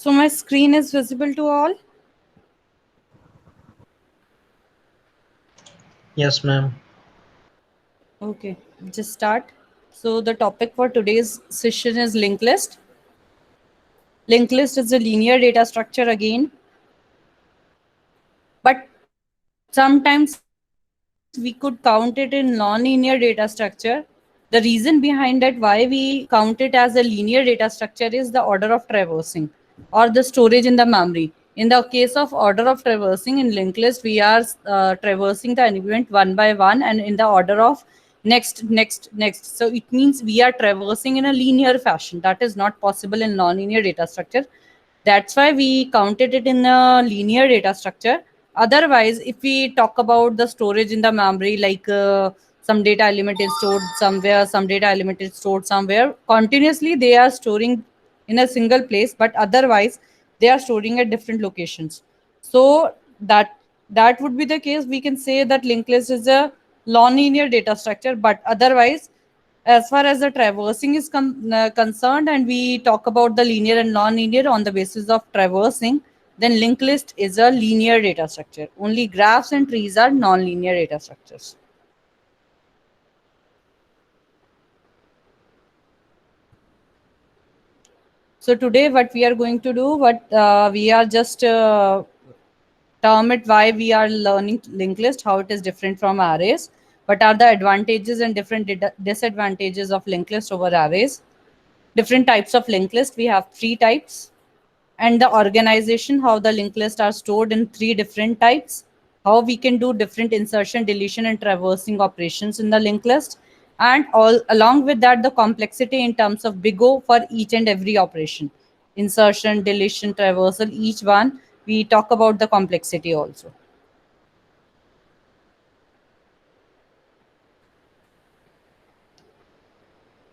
So my screen is visible to all? Yes, ma'am. Okay, just start. So the topic for today's session is linked list. Linked list is a linear data structure again, but sometimes we could count it in non-linear data structure. The reason behind that why we count it as a linear data structure is the order of traversing or the storage in the memory. In the case of order of traversing in linked list, we are traversing the element one by one and in the order of next. So it means we are traversing in a linear fashion. That is not possible in non-linear data structure. That's why we counted it in a linear data structure. Otherwise, if we talk about the storage in the memory, like some data element is stored somewhere, some data element is stored somewhere, continuously they are storing in a single place, but otherwise they are storing at different locations. So that would be the case. We can say that linked list is a non-linear data structure, but otherwise, as far as the traversing is concerned, and we talk about the linear and non-linear on the basis of traversing, then linked list is a linear data structure. Only graphs and trees are non-linear data structures. So today what we are going to do, what we are just term it why we are learning linked list, how it is different from arrays, what are the advantages and different disadvantages of linked list over arrays, different types of linked list. We have three types, and the organization, how the linked lists are stored in three different types, how we can do different insertion, deletion, and traversing operations in the linked list, and all along with that, the complexity in terms of big O for each and every operation. Insertion, deletion, traversal, each one, we talk about the complexity also.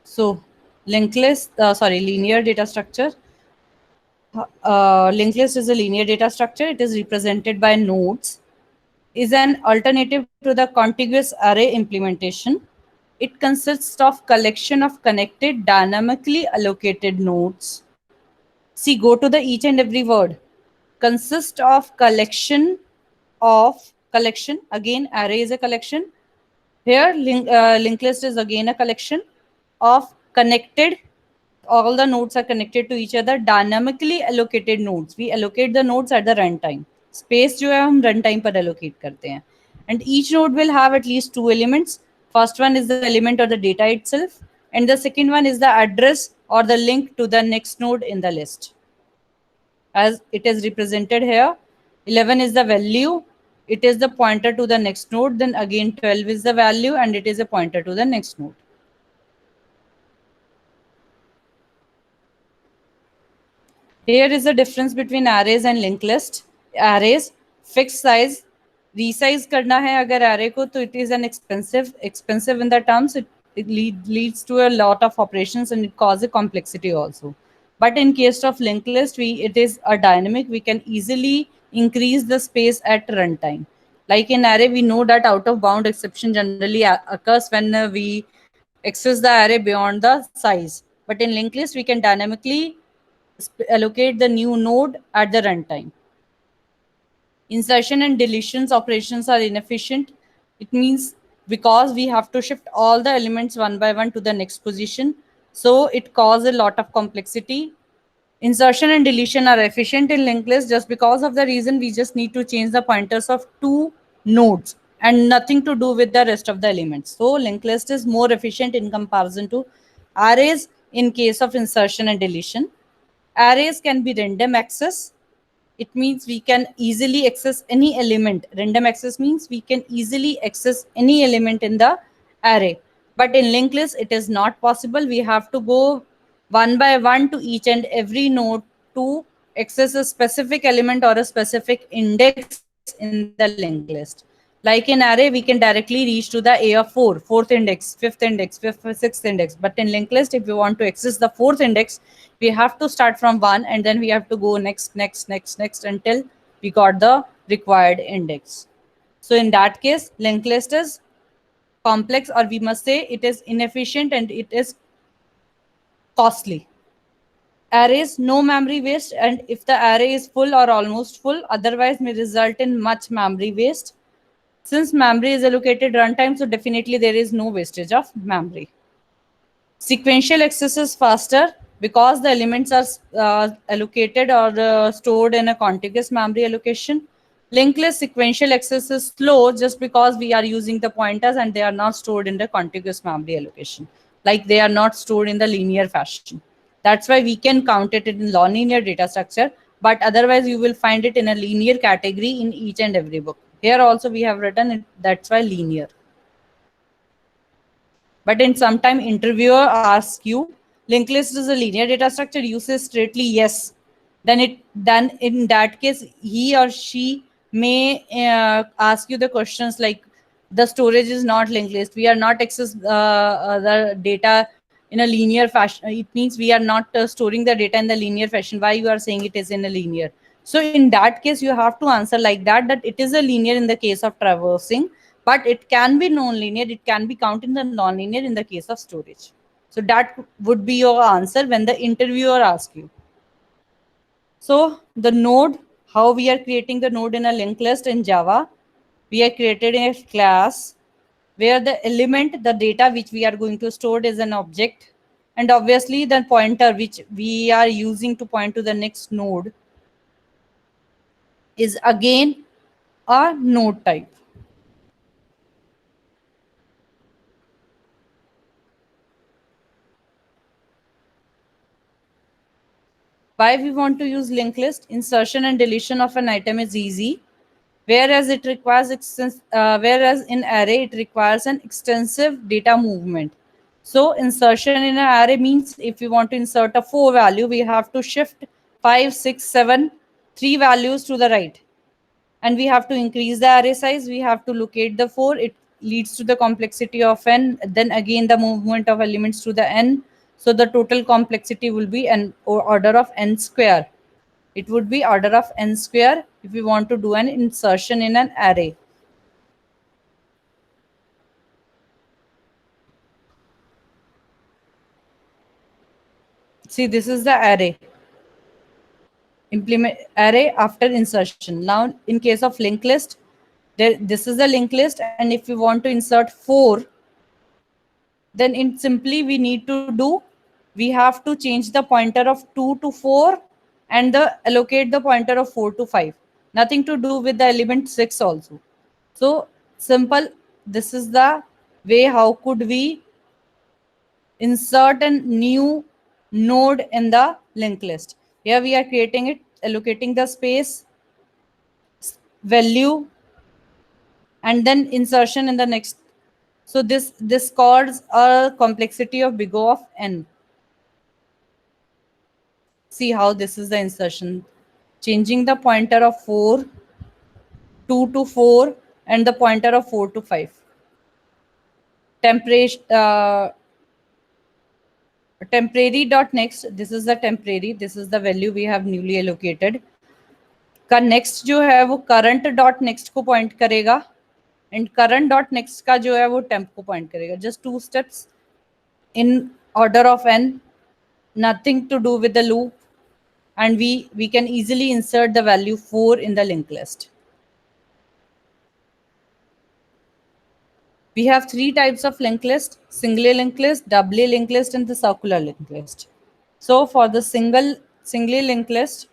So, linear data structure. Linked list is a linear data structure. It is represented by nodes, is an alternative to the contiguous array implementation. It consists of collection of connected dynamically allocated nodes. See, go to the each and every word. Consist of collection. Again, array is a collection. Here, linked list is again a collection of connected. All the nodes are connected to each other. Dynamically allocated nodes. We allocate the nodes at the runtime. Space जो है हम runtime पर allocate करते हैं. And each node will have at least two elements. First one is the element or the data itself, and the second one is the address or the link to the next node in the list. As it is represented here, 11 is the value. It is the pointer to the next node. Then again 12 is the value, and it is a pointer to the next node. Here is the difference between arrays and linked list. Arrays, fixed size, resize करना है अगर array को, तो it is an expensive in the terms. It leads to a lot of operations and it causes complexity also. But in case of linked list, it is a dynamic. We can easily increase the space at runtime. Like in array, we know that out of bound exception generally occurs when we access the array beyond the size. But in linked list, we can dynamically allocate the new node at the runtime. Insertion and deletions operations are inefficient. It means because we have to shift all the elements one by one to the next position, so it causes a lot of complexity. Insertion and deletion are efficient in linked list just because of the reason we just need to change the pointers of two nodes and nothing to do with the rest of the elements. So linked list is more efficient in comparison to arrays in case of insertion and deletion. Arrays can be random access. It means we can easily access any element. Random access means we can easily access any element in the array. But in linked list, it is not possible. We have to go one by one to each and every node to access a specific element or a specific index in the linked list. Like in array, we can directly reach to the A of 4, fourth index, fifth, sixth index. But in linked list, if we want to access the fourth index, we have to start from 1 and then we have to go next until we got the required index. So in that case, linked list is complex, or we must say it is inefficient and it is costly. Arrays, no memory waste, and if the array is full or almost full, otherwise may result in much memory waste. Since memory is allocated runtime, so definitely there is no wastage of memory. Sequential access is faster because the elements are allocated or stored in a contiguous memory allocation. Linked list sequential access is slow just because we are using the pointers and they are not stored in the contiguous memory allocation. Like they are not stored in the linear fashion. That's why we can count it in non-linear data structure, but otherwise you will find it in a linear category in each and every book. Here also we have written it, that's why linear. But in some time interviewer asks you, linked list is a linear data structure, you say straightly yes. Then in that case, he or she may ask you the questions like, the storage is not linked list. We are not access the data in a linear fashion. It means we are not storing the data in the linear fashion. Why you are saying it is in a linear? So in that case, you have to answer like that, that it is a linear in the case of traversing, but it can be non-linear. It can be counted in the non-linear in the case of storage. So that would be your answer when the interviewer asks you. So the node, how we are creating the node in a linked list in Java, we are created a class where the element, the data which we are going to store is an object. And obviously the pointer which we are using to point to the next node is again a node type. Why we want to use linked list? Insertion and deletion of an item is easy, whereas in array it requires an extensive data movement. So insertion in an array means if we want to insert a 4 value, we have to shift 5, 6, 7, 3 values to the right, and we have to increase the array size. We have to locate the 4. It leads to the complexity of n, then again the movement of elements to the n. So the total complexity will be an order of n square. It would be order of n square if we want to do an insertion in an array. See, this is the array. Implement array after insertion. Now in case of linked list, this is the linked list, and if we want to insert 4, then in simply we need to do, we have to change the pointer of 2 to 4 and the allocate the pointer of 4 to 5. Nothing to do with the element 6 also. So simple, this is the way how could we insert a new node in the linked list. Here we are creating it, allocating the space, value, and then insertion in the next. So this causes a complexity of big O of n. See how this is the insertion. Changing the pointer of 4, 2 to 4, and the pointer of 4 to 5. Temporary dot next, this is the temporary, this is the value we have newly allocated. का next जो है वो current dot next को point करेगा, and current dot next का जो है वो temp को point करेगा. Just 2 steps in order of n, nothing to do with the loop, and we can easily insert the value 4 in the linked list. We have 3 types of linked list: singly linked list, doubly linked list, and the circular linked list. So for the singly linked list,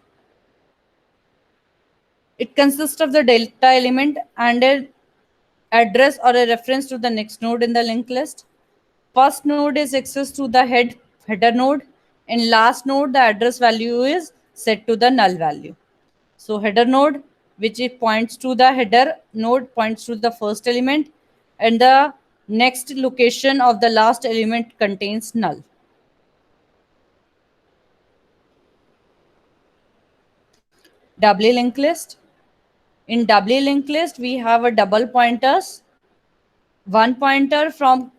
it consists of the delta element and an address or a reference to the next node in the linked list. First node is accessed to the header node, and last node the address value is set to the null value. So header node, which it points to the header node, points to the first element, and the next location of the last element contains null. Doubly linked list. In doubly linked list, we have a double pointers, one pointer from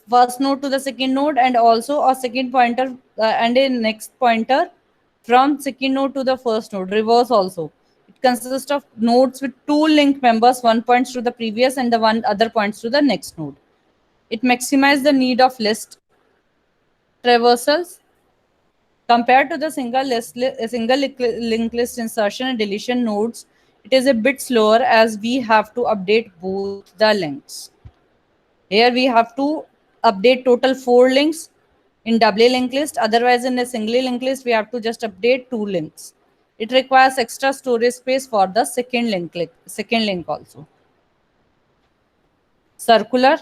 first node to the second node, and also a second pointer and a next pointer from second node to the first node, reverse also. It consists of nodes with 2 linked members, one points to the previous and the one other points to the next node. It maximizes the need of list traversals. Compared to the single linked list insertion and deletion nodes, it is a bit slower as we have to update both the links. Here we have to update total 4 links in doubly linked list. Otherwise, in a singly linked list, we have to just update 2 links. It requires extra storage space for the second link also. Circular.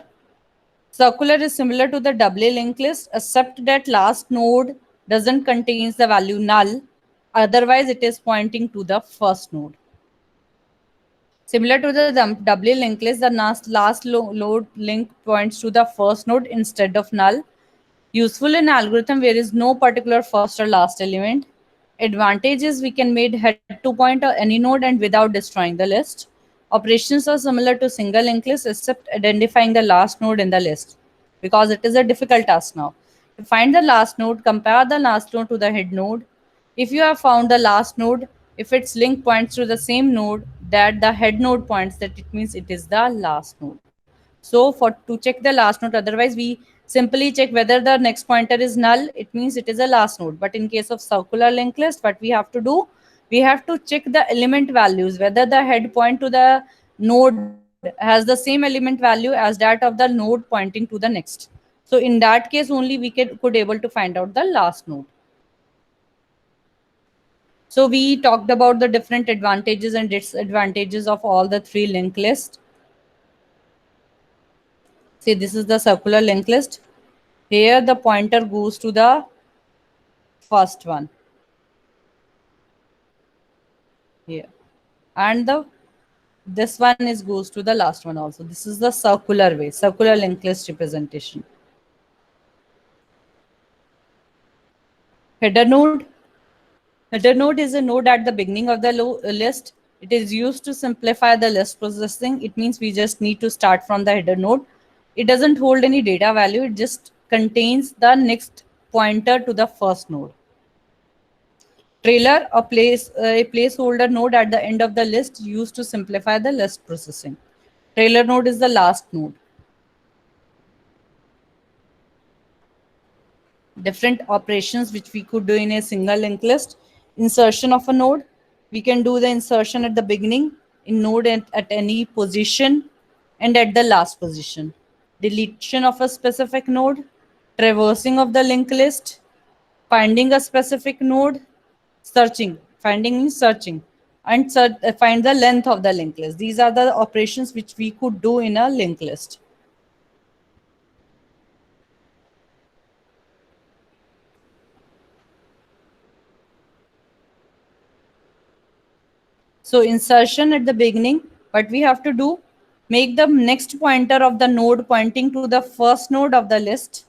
Circular is similar to the doubly linked list, except that last node doesn't contain the value null. Otherwise, it is pointing to the first node. Similar to the doubly linked list, the last node link points to the first node instead of null. Useful in algorithm where is no particular first or last element. Advantage is we can make head to point any node and without destroying the list. Operations are similar to single linked list except identifying the last node in the list because it is a difficult task now. To find the last node, compare the last node to the head node. If you have found the last node, if its link points to the same node that the head node points, that it means it is the last node. So to check the last node, otherwise we simply check whether the next pointer is null, it means it is a last node. But in case of circular linked list, what we have to do, we have to check the element values, whether the head point to the node has the same element value as that of the node pointing to the next. So in that case only we could able to find out the last node. So we talked about the different advantages and disadvantages of all the 3 linked lists. See, this is the circular linked list. Here the pointer goes to the first one. Here. And this one goes to the last one also. This is the circular way, circular linked list representation. Header node. Header node is a node at the beginning of the list. It is used to simplify the list processing. It means we just need to start from the header node. It doesn't hold any data value. It just contains the next pointer to the first node. Trailer, a placeholder node at the end of the list used to simplify the list processing. Trailer node is the last node. Different operations which we could do in a single linked list. Insertion of a node. We can do the insertion at the beginning, in node at any position, and at the last position. Deletion of a specific node. Traversing of the linked list. Finding a specific node. Searching. Finding means searching. And find the length of the linked list. These are the operations which we could do in a linked list. So insertion at the beginning, what we have to do, make the next pointer of the node pointing to the first node of the list.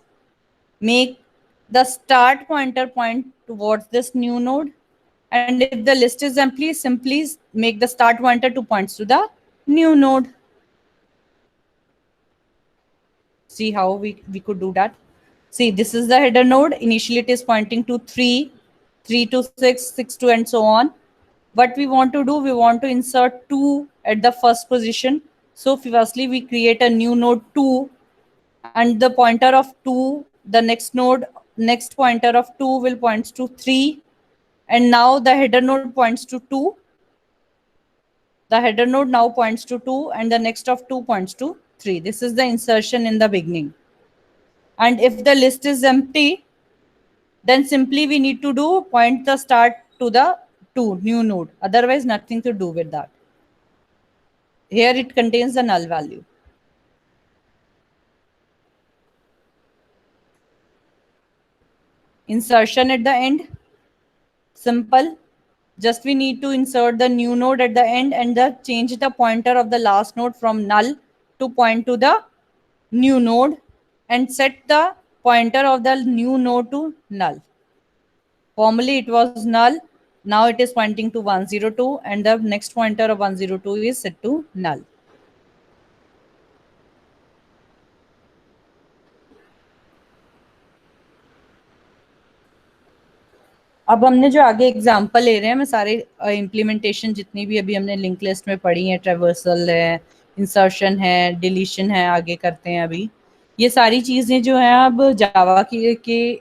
Make the start pointer point towards this new node. And if the list is empty, simply make the start pointer to points to the new node. See how we could do that. See, this is the header node. Initially it is pointing to 3, 3 to 6, 6 to and so on. What we want to do, we want to insert 2 at the first position. So firstly we create a new node 2, and the pointer of 2, the next pointer of 2 will points to 3, and now the header node points to 2. The header node now points to 2, and the next of 2 points to 3. This is the insertion in the beginning. And if the list is empty, then simply we need to do point the start to the new node. Otherwise, nothing to do with that. Here it contains the null value. Insertion at the end. Simple. Just we need to insert the new node at the end and change the pointer of the last node from null to point to the new node, and set the pointer of the new node to null. Formerly it was null. Now it is pointing to 102, and the next pointer of 102 is set to null. अब हमने जो आगे example ले रहे हैं, मैं सारे implementation जितनी भी अभी हमने लिंक लिस्ट में पढ़ी है, ट्रेवर्सल है, इंसर्शन है, डिलीशन है, आगे करते हैं अभी। ये सारी चीज़ें जो हैं अब जावा के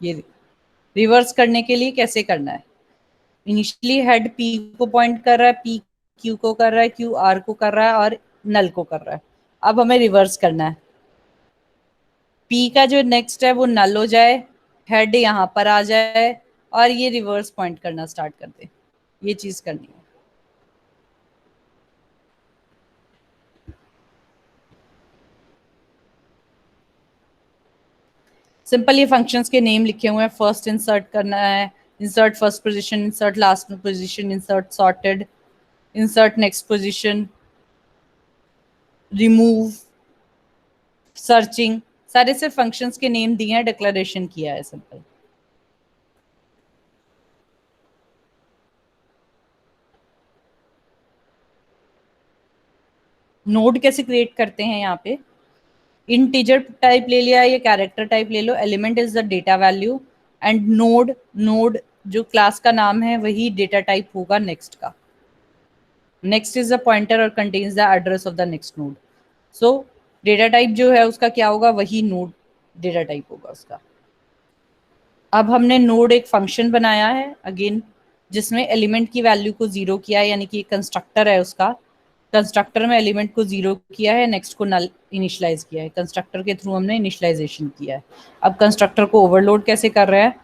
ये रिवर्स करने के लिए कैसे करना है, इनिशियली हेड पी को पॉइंट कर रहा है, पी क्यू को कर रहा है, क्यू आर को कर रहा है और नल को कर रहा है। अब हमें रिवर्स करना है, पी का जो नेक्स्ट है वो नल हो जाए, हेड यहाँ पर आ जाए और ये रिवर्स पॉइंट करना स्टार्ट कर दे। ये चीज करनी है। सिंपल ये फंक्शंस के नेम लिखे हुए हैं, फर्स्ट इंसर्ट करना है, insert first position, insert last position, insert sorted, insert next position, remove, searching, सारे सिर्फ फंक्शंस के नेम दिए हैं, डिक्लेरेशन किया है सिंपल। नोड कैसे क्रिएट करते हैं, यहाँ पे इंटीजर टाइप ले लिया या कैरेक्टर टाइप ले लो, element is the data value and node, node जो क्लास का नाम है वही डेटा टाइप होगा नेक्स्ट का। नेक्स्ट इज द पॉइंटर और contains the address of the next node. So data type जो है उसका क्या होगा, वही नोड डेटा टाइप होगा उसका। अब हमने नोड एक फंक्शन बनाया है अगेन, जिसमें एलिमेंट की वैल्यू को जीरो किया है, यानी कि कंस्ट्रक्टर है उसका, कंस्ट्रक्टर में एलिमेंट को जीरो किया है, नेक्स्ट को नल इनिशियलाइज किया है, कंस्ट्रक्टर के थ्रू हमने इनिशियलाइजेशन किया है। अब कंस्ट्रक्टर को ओवरलोड कैसे कर रहे हैं,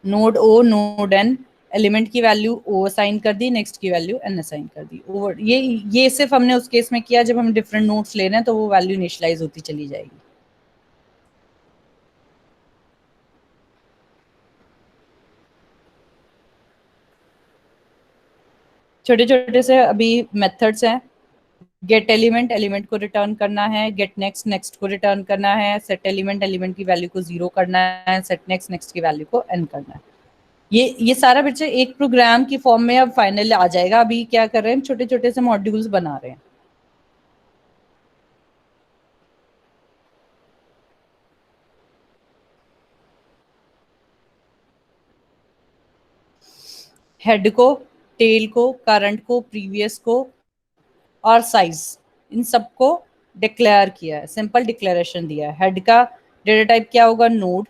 नोड ओ नोड एन, एलिमेंट की वैल्यू ओ असाइन कर दी, नेक्स्ट की वैल्यू एन असाइन कर दी। ओवर ये सिर्फ हमने उस केस में किया जब हम डिफरेंट नोड्स ले रहे हैं, तो वो वैल्यू इनिशियलाइज होती चली जाएगी। छोटे छोटे से अभी मेथड्स हैं, गेट एलिमेंट, एलिमेंट को रिटर्न करना है, गेट नेक्स्ट, नेक्स्ट को रिटर्न करना है, सेट एलिमेंट, एलिमेंट की वैल्यू को जीरो करना है, सेट नेक्स्ट, नेक्स्ट की वैल्यू को एन करना है। ये सारा बच्चे एक प्रोग्राम की फॉर्म में अब फाइनली आ जाएगा। अभी क्या कर रहे हैं, छोटे छोटे से मॉड्यूल्स बना रहे हैं। हेड को, टेल को, करंट को, प्रीवियस को और साइज, इन सबको डिक्लेयर किया है, सिंपल डिक्लेरेशन दिया है। हेड का डेटा टाइप क्या होगा, नोड,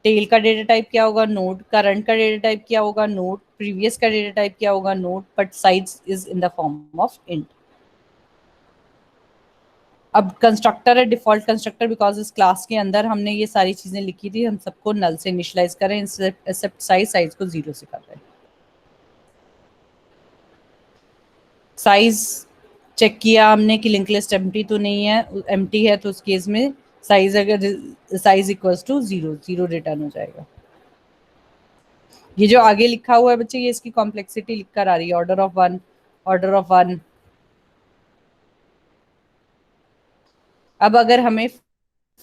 टेल का डेटा टाइप क्या होगा, नोड, करंट का डेटा टाइप क्या होगा, नोड, प्रीवियस का डेटा टाइप क्या होगा, node, but size is in the form of int. अब कंस्ट्रक्टर है डिफॉल्ट कंस्ट्रक्टर, बिकॉज इस क्लास के अंदर हमने ये सारी चीजें लिखी थी, हम सबको नल से इनिशियलाइज करें, एक्सेप्ट साइज, साइज को जीरो से कर रहे हैं। साइज चेक किया हमने कि लिंक लिस्ट एम्प्टी तो नहीं है, एम्प्टी है तो उस केस में साइज अगर size equals to zero, zero return हो जाएगा। ये जो आगे लिखा हुआ है बच्चे, ये इसकी कॉम्प्लेक्सिटी लिख कर आ रही है, order of one, order of one. अब अगर हमें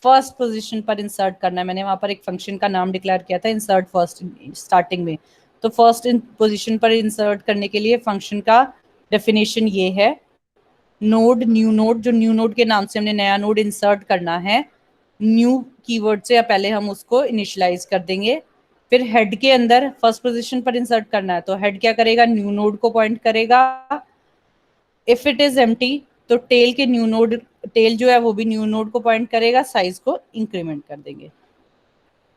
फर्स्ट पोजीशन पर इंसर्ट करना है, मैंने वहां पर एक फंक्शन का नाम डिक्लेयर किया था इंसर्ट फर्स्ट स्टार्टिंग में, तो फर्स्ट पोजीशन पर इंसर्ट करने के लिए फंक्शन का डेफिनेशन ये है, नोड न्यू नोड, जो न्यू नोड के नाम से हमने नया नोड इंसर्ट करना है, न्यू कीवर्ड से पहले हम उसको इनिशियलाइज कर देंगे। फिर हेड के अंदर फर्स्ट पोजीशन पर इंसर्ट करना है, तो हेड क्या करेगा, न्यू नोड को पॉइंट करेगा। इफ इट इज एम्प्टी तो टेल के न्यू नोड, टेल जो है वो भी न्यू नोड को पॉइंट करेगा, साइज को इंक्रीमेंट कर देंगे।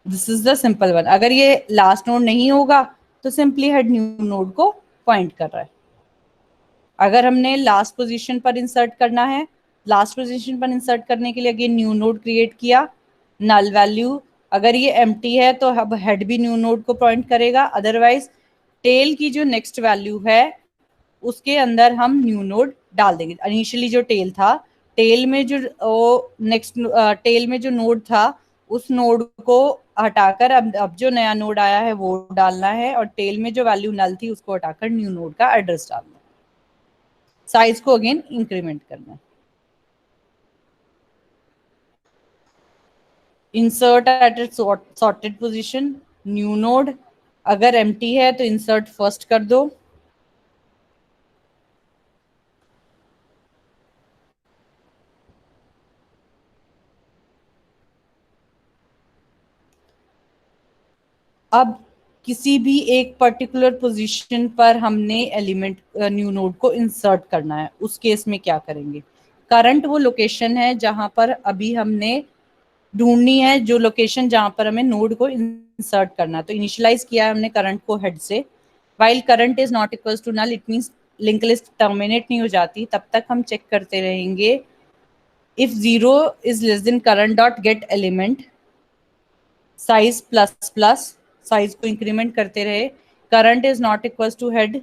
This is the simple one. अगर ये लास्ट नोड नहीं होगा तो सिंपली हेड न्यू नोड को पॉइंट कर रहा है। अगर हमने लास्ट पोजीशन पर इंसर्ट करना है, लास्ट पोजीशन पर इंसर्ट करने के लिए अगेन न्यू नोड क्रिएट किया, नल वैल्यू, अगर ये एम्प्टी है तो अब हेड भी न्यू नोड को पॉइंट करेगा, अदरवाइज टेल की जो नेक्स्ट वैल्यू है उसके अंदर हम न्यू नोड डाल देंगे। इनिशियली जो टेल था, टेल में जो नेक्स्ट टेल में जो नोड था उस नोड को हटाकर अब जो नया नोड आया है वो डालना है, और टेल में जो वैल्यू नल थी उसको हटाकर न्यू नोड का एड्रेस डालना है, साइज को अगेन इंक्रीमेंट करना है। Insert at it sorted position, new node, अगर एम्प्टी है तो इंसर्ट फर्स्ट कर दो। अब किसी भी एक पर्टिकुलर पोजीशन पर हमने एलिमेंट न्यू नोड को इंसर्ट करना है, उस केस में क्या करेंगे, करंट वो लोकेशन है जहां पर अभी हमने ढूंढनी है जो लोकेशन जहां पर हमें नोड को इंसर्ट करना है। तो इनिशियलाइज किया है हमने करंट को हेड से। While current is not equals to null, it means link list terminate नहीं हो जाती, तब तक हम चेक करते रहेंगे। If 0 is less than current dot get element size plus plus, size को इंक्रीमेंट करते रहे। Current is not equals to head,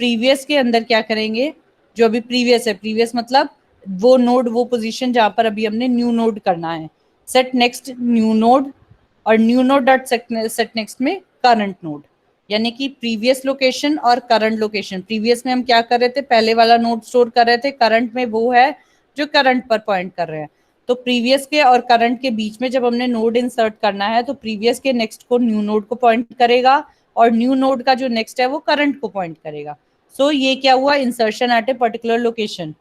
previous के अंदर क्या करेंगे, जो अभी प्रीवियस है, प्रीवियस मतलब वो नोड, वो पोजीशन जहां पर अभी हमने न्यू नोड करना है, सेट नेक्स्ट न्यू नोड, और new node dot set next में करंट नोड, यानी कि प्रीवियस लोकेशन और करंट लोकेशन। प्रीवियस में हम क्या कर रहे थे, पहले वाला नोड स्टोर कर रहे थे, करंट में वो है जो करंट पर पॉइंट कर रहे हैं। तो प्रीवियस के और करंट के बीच में जब हमने नोड इंसर्ट करना है तो प्रीवियस के नेक्स्ट को न्यू नोड को पॉइंट करेगा, और न्यू नोड का जो नेक्स्ट है वो करंट को पॉइंट करेगा। सो ये क्या हुआ, insertion at a particular location.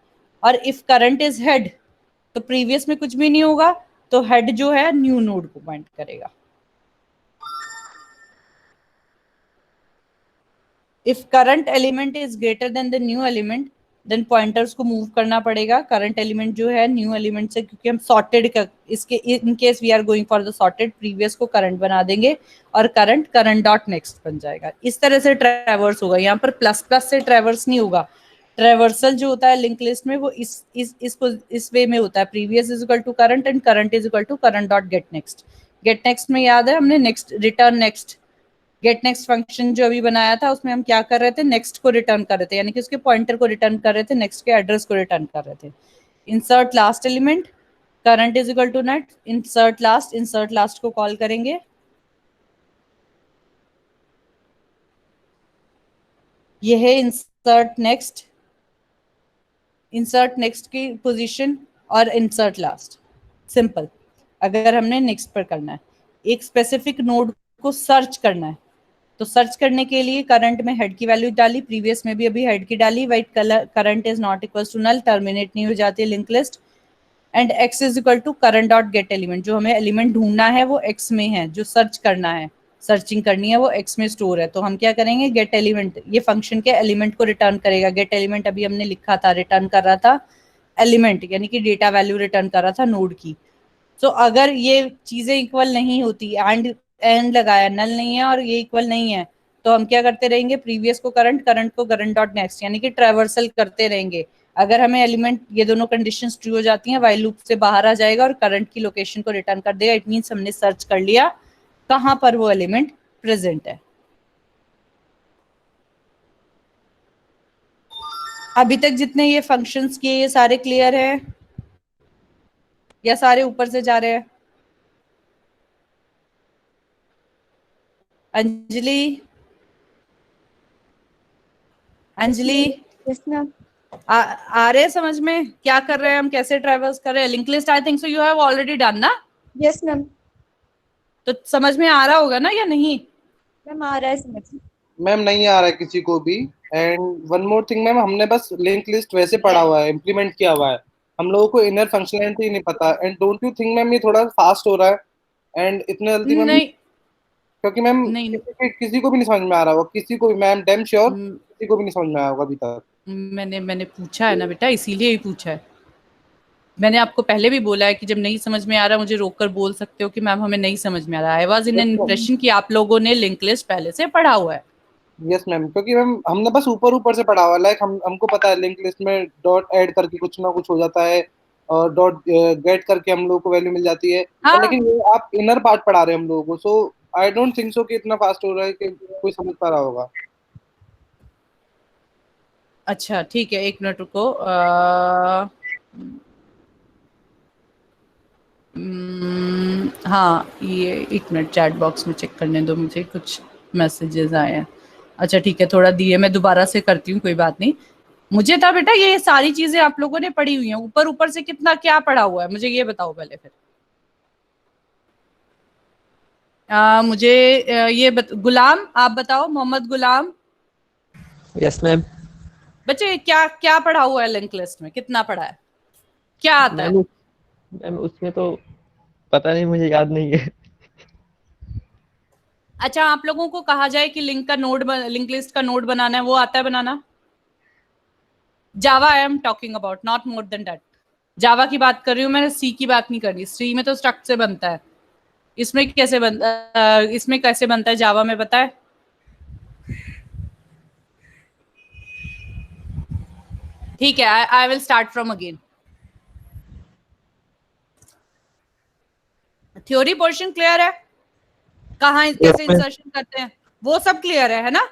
और इफ करंट इज हेड तो प्रीवियस में कुछ भी नहीं होगा, तो हेड जो है न्यू नोड को पॉइंट करेगा। If current element is greater than the new element, then pointers को मूव करना पड़ेगा करंट एलिमेंट जो है न्यू एलिमेंट से, क्योंकि हम सॉर्टेड कर, इसके in case we are going for the sorted, previous को करंट बना देंगे और करंट डॉट नेक्स्ट बन जाएगा। इस तरह से ट्रैवर्स होगा। यहाँ पर प्लस प्लस से ट्रैवर्स नहीं होगा। ट्रैवर्सल जो होता है लिंक लिस्ट में वो इस वे में होता है, previous is equal to current and current is equal to current dot get next. Get next में याद है हमने next return next, get next function जो अभी बनाया था उसमें हम क्या कर रहे थे, नेक्स्ट को रिटर्न कर रहे थे, यानी कि उसके पॉइंटर को रिटर्न कर रहे थे, नेक्स्ट के एड्रेस को रिटर्न कर रहे थे। Insert last element, current is equal to net, insert last को कॉल करेंगे, ये है इंसर्ट नेक्स्ट की पोजीशन और इंसर्ट लास्ट। सिंपल। अगर हमने नेक्स्ट पर करना है, एक स्पेसिफिक नोड को सर्च करना है, तो सर्च करने के लिए करंट में हेड की वैल्यू डाली, प्रीवियस में भी अभी हेड की डाली, white colour current is not equal to null, terminate नहीं हो जाती है link list, and X is equal to current dot get element, जो हमें एलिमेंट ढूंढना है वो एक्स में है, जो सर्च करना है, सर्चिंग करनी है वो एक्स में स्टोर है। तो हम क्या करेंगे, गेट एलिमेंट, ये फंक्शन के एलिमेंट को रिटर्न करेगा। गेट एलिमेंट अभी हमने लिखा था, रिटर्न कर रहा था एलिमेंट, यानी कि डेटा वैल्यू रिटर्न कर रहा था नोड की। तो अगर ये चीजें इक्वल नहीं होती, एंड लगाया, नल नहीं है और ये इक्वल नहीं है, तो हम क्या करते रहेंगे, प्रीवियस को करंट को करंट डॉट नेक्स्ट, यानी कि ट्रैवर्सल करते रहेंगे। अगर हमें एलिमेंट, ये दोनों कंडीशंस ट्रू हो जाती हैं, वाइल लूप से बाहर आ जाएगा और करंट की लोकेशन को रिटर्न कर देगा। इट मींस हमने सर्च कर लिया कहां पर वो एलिमेंट प्रेजेंट है। अभी तक जितने ये फंक्शंस किए ये सारे क्लियर है या सारे ऊपर से जा रहे हैं? Anjali, Anjali, yes ma'am. आ रहे समझ में क्या कर रहे हैं हम, कैसे ट्रैवर्स कर रहे हैं? Link list I think so you have already done ना? Yes ma'am. तो समझ में आ रहा होगा ना या नहीं? मैम आ रहा है समझ। मैम नहीं आ रहा है किसी को भी। And one more thing ma'am, हमने बस लिंक लिस्ट वैसे पढ़ा हुआ है, इम्प्लीमेंट किया हुआ है, हम लोगों को इनर फंक्शनैलिटी नहीं पता। And don't you think ma'am ये थोड़ा फास्ट हो रहा है? एंड इतने जल्दी मैम, नहीं क्योंकि मैम नहीं, किसी को भी नहीं समझ में आ रहा होगा, किसी को भी, मैम डैम श्योर किसी को भी नहीं समझ में आया होगा अभी तक। मैंने पूछा है ना बेटा, इसीलिए ही पूछा है। मैंने आपको पहले भी बोला है कि जब नहीं समझ में आ रहा मुझे रोक कर बोल सकते हो कि मैम हमें नहीं समझ में आ रहा। I was in an impression कि आप लोगों ने लिंक लिस्ट पहले से पढ़ा हुआ है। यस मैम, क्योंकि मैम हमने बस ऊपर ऊपर से पढ़ा हुआ है। लाइक हमको पता है लिंक लिस्ट में डॉट ऐड करके कुछ ना कुछ हो जाता है, और डॉट गेट करके हम लोग को वैल्यू मिल जाती है। हाँ, लेकिन ये आप इनर पार्ट पढ़ा रहे हैं हम लोगों को, सो आई डोंट थिंक सो कि इतना फास्ट हो रहा है कि कोई समझ पा रहा होगा। अच्छा ठीक है, एक मिनट रुको। हाँ, ये एक मिनट, चैट बॉक्स में चेक करने दो मुझे, कुछ मैसेजेस आए हैं। अच्छा ठीक है, थोड़ा दिए, मैं दोबारा से करती हूँ, कोई बात नहीं। मुझे था बेटा ये सारी चीजें आप लोगों ने पढ़ी हुई हैं, ऊपर ऊपर से कितना क्या पढ़ा हुआ है मुझे ये बताओ पहले। फिर मुझे गुलाम, आप बताओ, मोहम्मद गुलाम। Yes ma'am. बच्चे क्या क्या पढ़ा हुआ है लिंक लिस्ट में, कितना पढ़ा है, क्या आता है? मैम उसमें तो पता नहीं, मुझे याद नहीं है। अच्छा, आप लोगों को कहा जाए कि लिंक लिस्ट का नोड बनाना है, वो आता है बनाना? Java I am talking about, not more than that. Java की बात कर रही हूँ मैं, सी की बात नहीं कर रही। सी में तो स्ट्रक्ट से बनता है, इसमें कैसे बनता है जावा में, पता है? ठीक है, I will start from again. Theory portion clear है, कहाँ कैसे इसमें इंसर्शन करते हैं वो सब क्लियर है ना?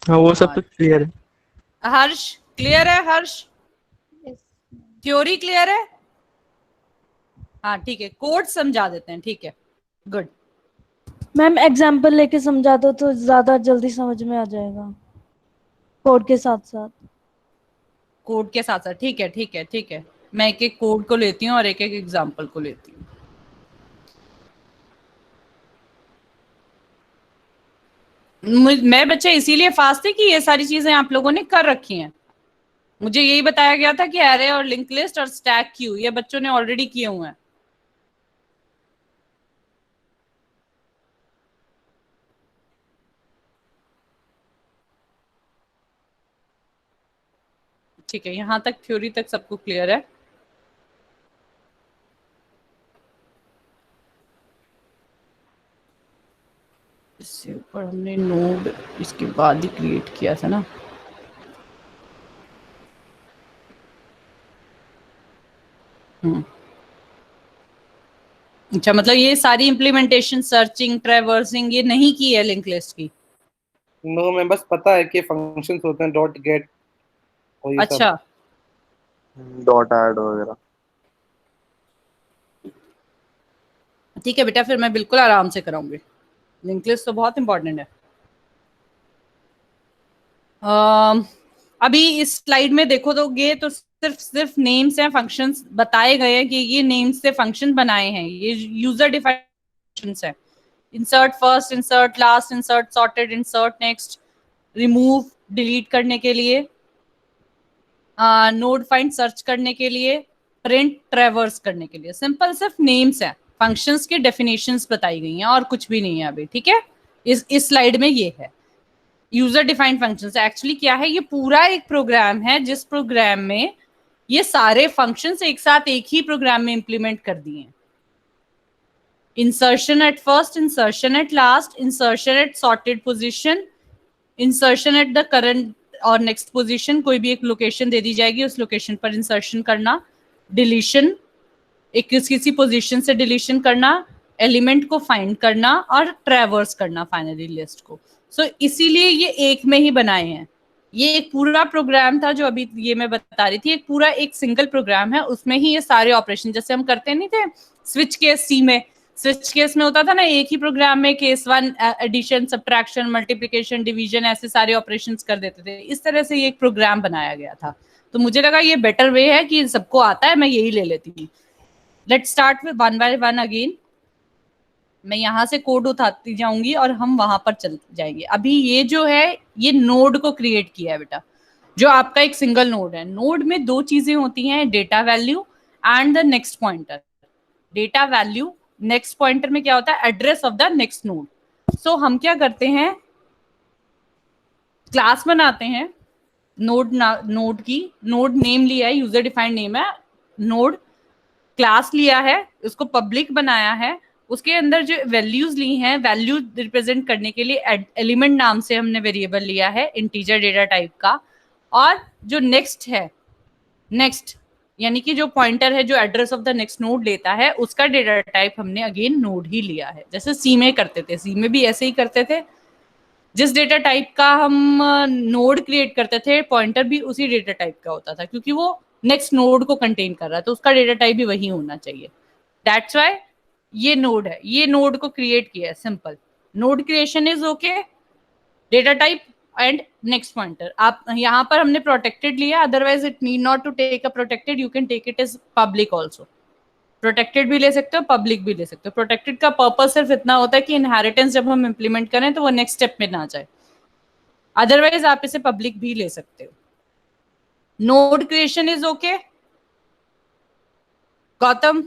हाँ वो सब हाँ, तो क्लियर है। हर्ष क्लियर है? हर्ष Yes. थ्योरी क्लियर है? हाँ ठीक है, कोड समझा देते हैं, ठीक है, गुड। मैम एग्जाम्पल लेके समझा दो तो ज्यादा जल्दी समझ में आ जाएगा, कोड के साथ साथ। कोड के साथ साथ, ठीक है ठीक है ठीक है, मैं एक एक कोड को लेती हूँ और एक एक एग्जाम्पल को लेती हूँ। मैं बच्चे इसीलिए फास्ट थी कि ये सारी चीजें आप लोगों ने कर रखी हैं। मुझे यही बताया गया था कि एरे और लिंक लिस्ट और स्टैक क्यू ये बच्चों ने ऑलरेडी किए हुए हैं। ठीक है, यहाँ तक थ्योरी तक सबको क्लियर है। इससे ऊपर हमने नोड इसके बाद ही क्रिएट किया था ना। अच्छा, मतलब ये सारी इम्प्लीमेंटेशन सर्चिंग ट्रैवर्सिंग ये नहीं की है लिंक लिस्ट की? नो मैं बस पता है कि फंक्शंस होते हैं डॉट गेट और ये सब। अच्छा डॉट ऐड वगैरह। ठीक है बेटा, फिर मैं बिल्कुल आराम से कराऊंगी, लिंक लिस्ट तो बहुत इंपॉर्टेंट है। अभी इस स्लाइड में देखो तो ये तो सिर्फ नेम्स हैं, फंक्शंस बताए गए हैं कि ये नेम्स से फंक्शन बनाए हैं, ये यूजर डिफाइंड फंक्शंस हैं। Insert first, insert last, insert sorted, insert next, remove delete करने के लिए, नोड फाइंड सर्च करने के लिए, प्रिंट ट्रैवर्स करने के लिए। सिंपल सिर्फ नेम्स हैं, फंक्शंस के डेफिनेशंस बताई गई हैं और कुछ भी नहीं है अभी, ठीक है? इस स्लाइड में ये है यूजर डिफाइंड फंक्शंस। एक्चुअली क्या है, ये पूरा एक प्रोग्राम है जिस प्रोग्राम में ये सारे फंक्शंस एक साथ एक ही प्रोग्राम में इंप्लीमेंट कर दिए हैं। Insertion at first, insertion at last, insertion at sorted position, insertion at the current और नेक्स्ट पोजीशन, कोई भी एक लोकेशन दे दी जाएगी उस लोकेशन पर इंसर्शन करना, डिलीशन एक किसी पोजीशन से डिलीशन करना, एलिमेंट को फाइंड करना और ट्रैवर्स करना फाइनली लिस्ट को। सो इसीलिए ये एक में ही बनाए हैं। ये एक पूरा प्रोग्राम था जो अभी ये मैं बता रही थी, एक पूरा एक सिंगल प्रोग्राम है, उसमें ही ये सारे ऑपरेशन जैसे हम करते नहीं थे स्विच केस सी में। स्विच केस में होता था ना एक ही प्रोग्राम में case one addition subtraction multiplication division ऐसे सारे ऑपरेशंस कर देते थे, इस तरह से ये एक प्रोग्राम बनाया गया था। तो मुझे लगा ये बेटर वे है कि सबको आता है, मैं यही ले लेती हूँ। Let's start with one by one again. मैं यहाँ से कोड उठाती जाऊंगी और हम वहां पर चल जाएंगे। अभी ये जो है ये नोड को क्रिएट किया है बेटा, जो आपका एक सिंगल नोड है। नोड में दो चीजें होती हैं, data value and the next pointer. Data value, next pointer में क्या होता है, address of the next node. So हम क्या करते हैं, क्लास बनाते हैं नोड की, नोड नेम लिया है, यूजर डिफाइंड नेम है, नोड क्लास लिया है, उसको पब्लिक बनाया है, उसके अंदर जो वैल्यूज ली हैं, वैल्यू रिप्रेजेंट करने के लिए एलिमेंट नाम से हमने वेरिएबल लिया है इंटीजर डेटा टाइप का, और जो नेक्स्ट है, नेक्स्ट यानी कि जो पॉइंटर है जो address of the next node लेता है उसका डेटा टाइप हमने अगेन नोड ही लिया है, जैसे सी में करते थे। सी में भी ऐसे ही करते थे, जिस डेटा टाइप का हम नोड क्रिएट करते थे पॉइंटर भी उसी डेटा टाइप का होता था, क्योंकि वो नेक्स्ट नोड को कंटेन कर रहा है तो उसका डेटा टाइप भी वही होना चाहिए। दैट्स व्हाई ये नोड है, ये नोड को क्रिएट किया है। Simple node creation is okay, data type and next pointer. आप यहाँ पर हमने प्रोटेक्टेड लिया, otherwise it need not to take a protected, you can take it as public also. Protected भी ले सकते हो, पब्लिक भी ले सकते हो। प्रोटेक्टेड का पर्पस सिर्फ इतना होता है कि इनहेरिटेंस जब हम इंप्लीमेंट करें तो वो नेक्स्ट स्टेप में ना जाए, अदरवाइज आप इसे पब्लिक भी ले सकते हो। Node creation is okay Gautam?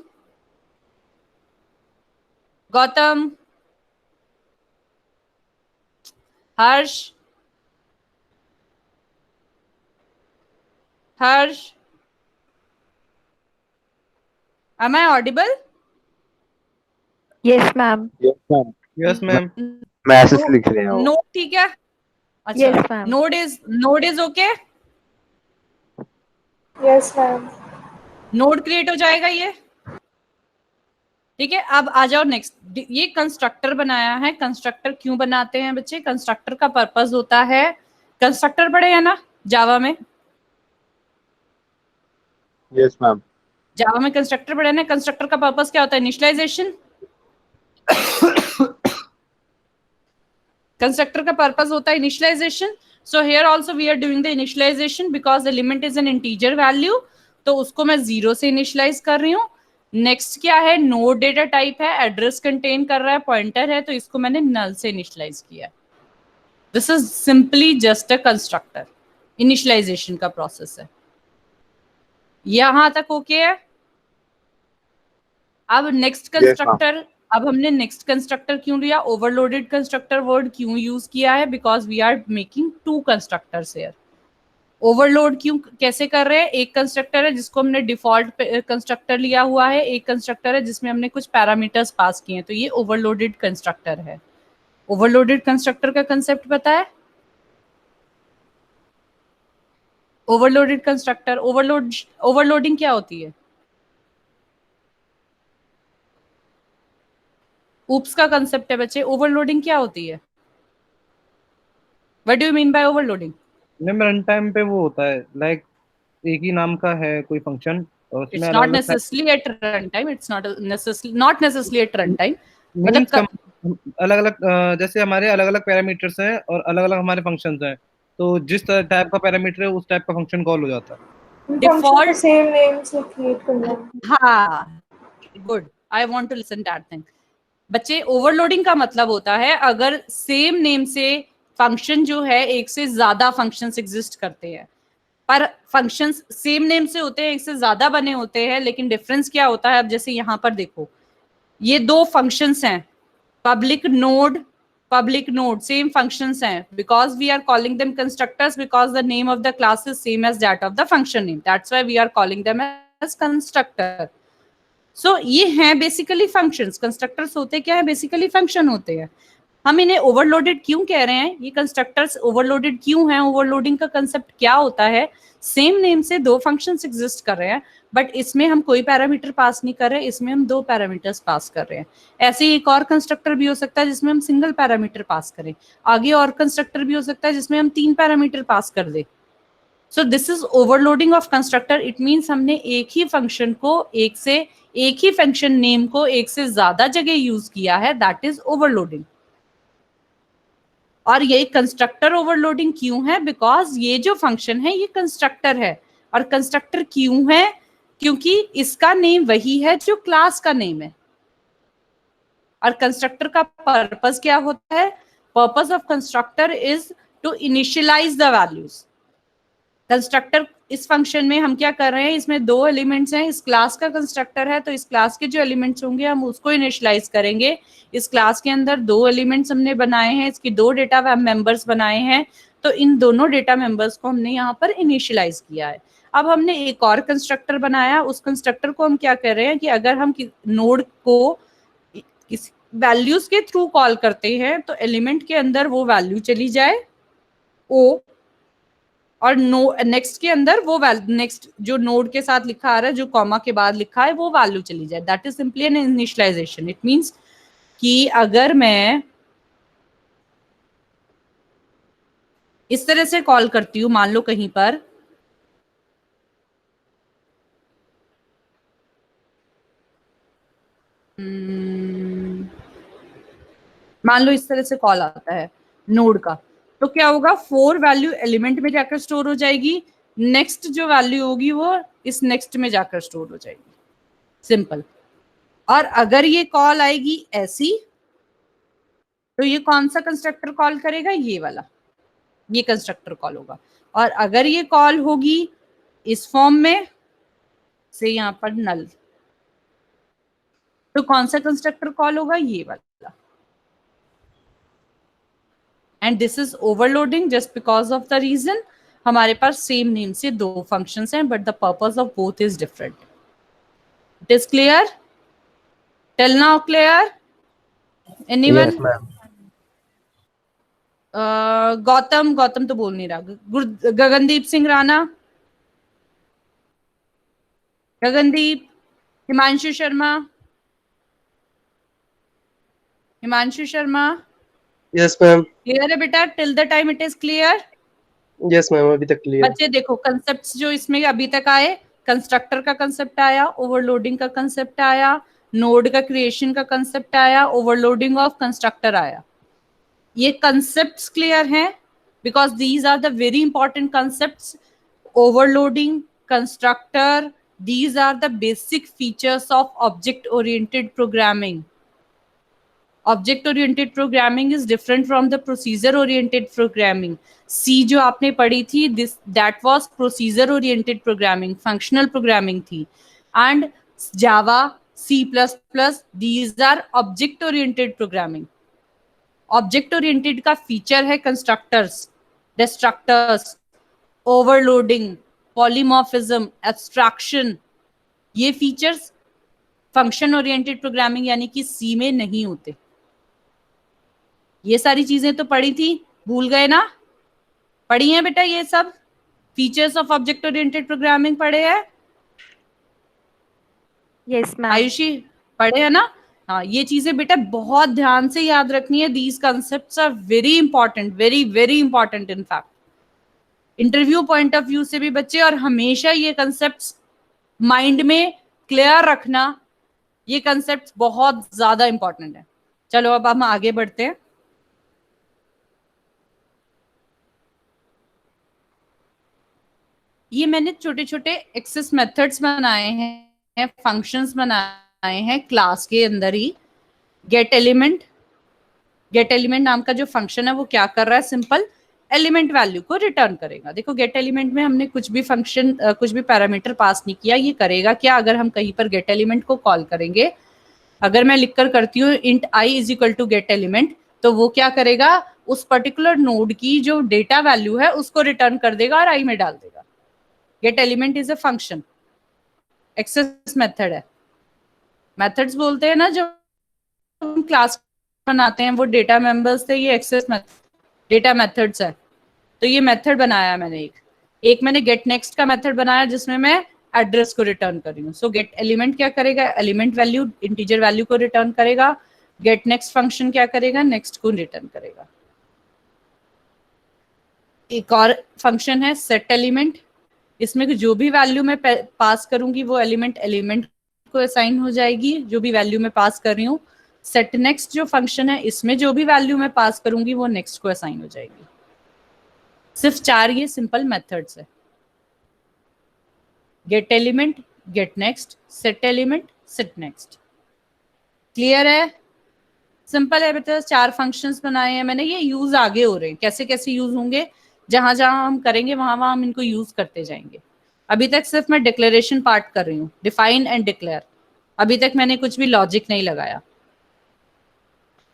Gautam, Harsh, Harsh, am I audible? Yes, ma'am. Yes, ma'am. Yes ma'am. Message लिख रहे हैं वो। नोड ठीक है। अच्छा, Yes, ma'am. Node is okay. Yes, ma'am. Node create हो जाएगा ये, ठीक है। अब आ जाओ नेक्स्ट, ये कंस्ट्रक्टर बनाया है। कंस्ट्रक्टर क्यों बनाते हैं बच्चे? कंस्ट्रक्टर का पर्पस होता है, कंस्ट्रक्टर पढ़े हैं ना जावा में? Yes, ma'am. जावा में कंस्ट्रक्टर पढ़े ना। कंस्ट्रक्टर का पर्पस क्या होता है? इनिशियलाइजेशन। कंस्ट्रक्टर का पर्पस होता है initialization. So here also we are doing the initialization because element is an integer value, तो उसको मैं 0 से इनिशियलाइज कर रही हूँ। नेक्स्ट क्या है? नोड डेटा टाइप है, एड्रेस कंटेन कर रहा है, पॉइंटर है, तो इसको मैंने नल से इनिशियलाइज किया। This is simply just a constructor, initialization का प्रोसेस है। यहां तक ओके है? अब नेक्स्ट कंस्ट्रक्टर, अब हमने नेक्स्ट कंस्ट्रक्टर क्यों लिया? ओवरलोडेड कंस्ट्रक्टर वर्ड क्यों यूज किया है? Because we are making 2 constructors here. Overload क्यों कैसे कर रहे हैं? एक कंस्ट्रक्टर है जिसको हमने डिफॉल्ट कंस्ट्रक्टर लिया हुआ है, एक कंस्ट्रक्टर है जिसमें हमने कुछ पैरामीटर्स पास किए हैं, तो ये ओवरलोडेड कंस्ट्रक्टर है। ओवरलोडेड कंस्ट्रक्टर का कंसेप्ट पता है? ओवरलोडेड कंस्ट्रक्टर, ओवरलोडिंग क्या होती है? ऊप्स का कंसेप्ट है बच्चे। ओवरलोडिंग क्या होती है? What do you mean by overloading? Ma'am run time पे वो होता है लाइक एक ही नाम का है कोई फंक्शन और उसमें It's not necessarily at runtime. It's not necessarily at runtime. मतलब अलग अलग जैसे हमारे अलग अलग पैरामीटर्स हैं और अलग अलग हमारे फंक्शंस हैं, तो जिस टाइप का पैरामीटर है उस टाइप का फंक्शन कॉल हो जाता है। डिफॉल्ट सेम नेम से क्रिएट करना। हाँ, good, I want to listen that thing. बच्चे, ओवरलोडिंग का मतलब होता है अगर सेम नेम से फंक्शन जो है, एक से ज्यादा फंक्शंस एग्जिस्ट करते हैं, पर फंक्शंस सेम नेम से होते हैं, एक से ज्यादा बने होते हैं, लेकिन डिफरेंस क्या होता है? अब जैसे यहाँ पर देखो, ये 2 फंक्शंस हैं, पब्लिक नोड सेम फंक्शंस हैं, because we are calling them constructors because the name of the class is same as that of the function name, that's why we are calling them as constructor. So ये हैं basically functions. Constructors होते क्या है? Basically function होते हैं। हम इन्हें overloaded क्यों कह रहे हैं? ये कंस्ट्रक्टर्स ओवरलोडेड क्यों हैं? ओवरलोडिंग का कंसेप्ट क्या होता है? सेम नेम से 2 फंक्शंस एग्जिस्ट कर रहे हैं, बट इसमें हम कोई पैरामीटर पास नहीं कर रहे, इसमें हम 2 पैरामीटर्स पास कर रहे हैं। ऐसे ही एक और कंस्ट्रक्टर भी हो सकता है जिसमें हम सिंगल पैरामीटर पास करें, आगे और कंस्ट्रक्टर भी हो सकता है जिसमें हम 3 पैरामीटर पास कर दें। So this is overloading of constructor. It means हमने एक ही फंक्शन को एक ही फंक्शन नेम को एक से ज्यादा जगह यूज किया है, दैट इज ओवरलोडिंग। और ये कंस्ट्रक्टर ओवरलोडिंग क्यों है? बिकॉज ये जो फंक्शन है ये कंस्ट्रक्टर है, और कंस्ट्रक्टर क्यों है? क्योंकि इसका नेम वही है जो क्लास का नेम है। और कंस्ट्रक्टर का पर्पस क्या होता है? Purpose of constructor is to initialize the values. Constructor इस फंक्शन में हम क्या कर रहे हैं? इसमें 2 एलिमेंट्स हैं, इस क्लास का कंस्ट्रक्टर है, तो इस क्लास के जो एलिमेंट्स होंगे हम उसको इनिशियलाइज करेंगे। इस क्लास के अंदर 2 एलिमेंट्स हमने बनाए हैं, इसकी 2 डेटा मेंबर्स बनाए हैं, तो इन दोनों डेटा मेंबर्स को हमने यहाँ पर इनिशियलाइज किया है। अब हमने एक और कंस्ट्रक्टर बनाया, उस कंस्ट्रक्टर को हम क्या कर रहे हैं कि अगर हम नोड को किसी वैल्यूज के थ्रू कॉल करते हैं तो एलिमेंट के अंदर वो वैल्यू चली जाए ओ, और नेक्स्ट के अंदर वो नेक्स्ट जो नोड के साथ लिखा आ रहा है, जो कॉमा के बाद लिखा है, वो वैल्यू चली जाए। That is simply an initialization. It means कि अगर मैं इस तरह से कॉल करती हूं, मान लो कहीं पर मान लो इस तरह से कॉल आता है नोड का, तो क्या होगा? 4 वैल्यू एलिमेंट में जाकर स्टोर हो जाएगी, नेक्स्ट जो वैल्यू होगी वो इस नेक्स्ट में जाकर स्टोर हो जाएगी, सिंपल। और अगर ये कॉल आएगी ऐसी, तो ये कौन सा कंस्ट्रक्टर कॉल करेगा? ये वाला, ये कंस्ट्रक्टर कॉल होगा। और अगर ये कॉल होगी इस फॉर्म में से यहां पर नल, तो कौन सा कंस्ट्रक्टर कॉल होगा? ये वाला। And this is overloading just because of the reason हमारे पास सेम नेम से दो फंक्शंस हैं but the purpose of both is different. It is clear? Till now clear? Anyone? Yes, ma'am. Gautam तो बोल नहीं रहा. Gagandeep Singh Rana, Gagandeep, Himanshu Sharma, yes ma'am. Clear है बेटा? Till the time it is clear. Yes ma'am, अभी तक क्लियर. बच्चे देखो कंसेप्ट्स जो इसमें अभी तक आए, कंस्ट्रक्टर का कंसेप्ट आया, ओवरलोडिंग का कंसेप्ट आया, नोड का क्रिएशन का कंसेप्ट आया, ओवरलोडिंग ऑफ कंस्ट्रक्टर आया. ये कंसेप्ट्स क्लियर हैं? Because these are the very important concepts. Overloading, constructor, these are the basic features of object oriented programming. Object oriented programming is different from the procedure oriented programming. C जो आपने पढ़ी थी, that was procedure oriented programming, functional programming थी. And Java, C++, these are object oriented programming. Object oriented का feature है constructors, destructors, overloading, polymorphism, abstraction. ये features function oriented programming यानी कि सी में नहीं होते. ये सारी चीजें तो पढ़ी थी, भूल गए ना? पढ़ी हैं बेटा ये सब? Features of object oriented programming पढ़े हैं? Yes ma'am. आयुषी पढ़े हैं ना? हाँ, ये चीजें बेटा बहुत ध्यान से याद रखनी है. These concepts are very important, very very important in fact interview point of view से भी बच्चे. और हमेशा ये कंसेप्ट्स माइंड में क्लियर रखना. ये कंसेप्ट्स बहुत ज्यादा इंपॉर्टेंट है. चलो अब हम आगे बढ़ते हैं. ये मैंने छोटे छोटे एक्सेस मेथड्स बनाए हैं, फंक्शंस बनाए हैं क्लास के अंदर ही. गेट एलिमेंट नाम का जो फंक्शन है वो क्या कर रहा है? सिंपल एलिमेंट वैल्यू को रिटर्न करेगा. देखो गेट एलिमेंट में हमने कुछ भी फंक्शन कुछ भी पैरामीटर पास नहीं किया. ये करेगा क्या? अगर हम कहीं पर गेट एलिमेंट को कॉल करेंगे, अगर मैं लिखकर करती हूँ int I is equal to get element, तो वो क्या करेगा? उस पर्टिकुलर नोड की जो डेटा वैल्यू है उसको रिटर्न कर देगा और आई में डाल देगा. Get element is a function, access method है. मेथड्स बोलते हैं ना जो हम क्लास बनाते हैं, वो डेटा मेंबर्स थे. ये एक्सेस डेटा मेथड्स है. तो ये मेथड बनाया मैंने एक मैंने गेट नेक्स्ट का मेथड बनाया जिसमें मैं एड्रेस को रिटर्न कर रही हूँ. सो गेट एलिमेंट क्या करेगा? एलिमेंट वैल्यू, इंटीजर वैल्यू को रिटर्न करेगा. गेट नेक्स्ट फंक्शन क्या करेगा? नेक्स्ट को रिटर्न करेगा. एक और फंक्शन है सेट एलिमेंट. इसमें जो भी वैल्यू मैं पास करूंगी वो एलिमेंट को असाइन हो जाएगी, जो भी वैल्यू मैं पास कर रही हूँ. सेट नेक्स्ट जो फंक्शन है, इसमें जो भी वैल्यू मैं पास करूंगी वो नेक्स्ट को असाइन हो जाएगी. सिर्फ 4 ये सिंपल मेथड्स है. Get element, get next, set element, set next. Clear है? सिंपल है बेटा. 4 फंक्शंस बनाए हैं मैंने. ये यूज आगे हो रहे हैं. कैसे कैसे यूज होंगे? जहां जहां हम करेंगे वहां वहां हम इनको यूज करते जाएंगे. अभी तक सिर्फ मैं डिक्लेरेशन पार्ट कर रही हूँ, डिफाइन एंड डिक्लेयर. अभी तक मैंने कुछ भी लॉजिक नहीं लगाया.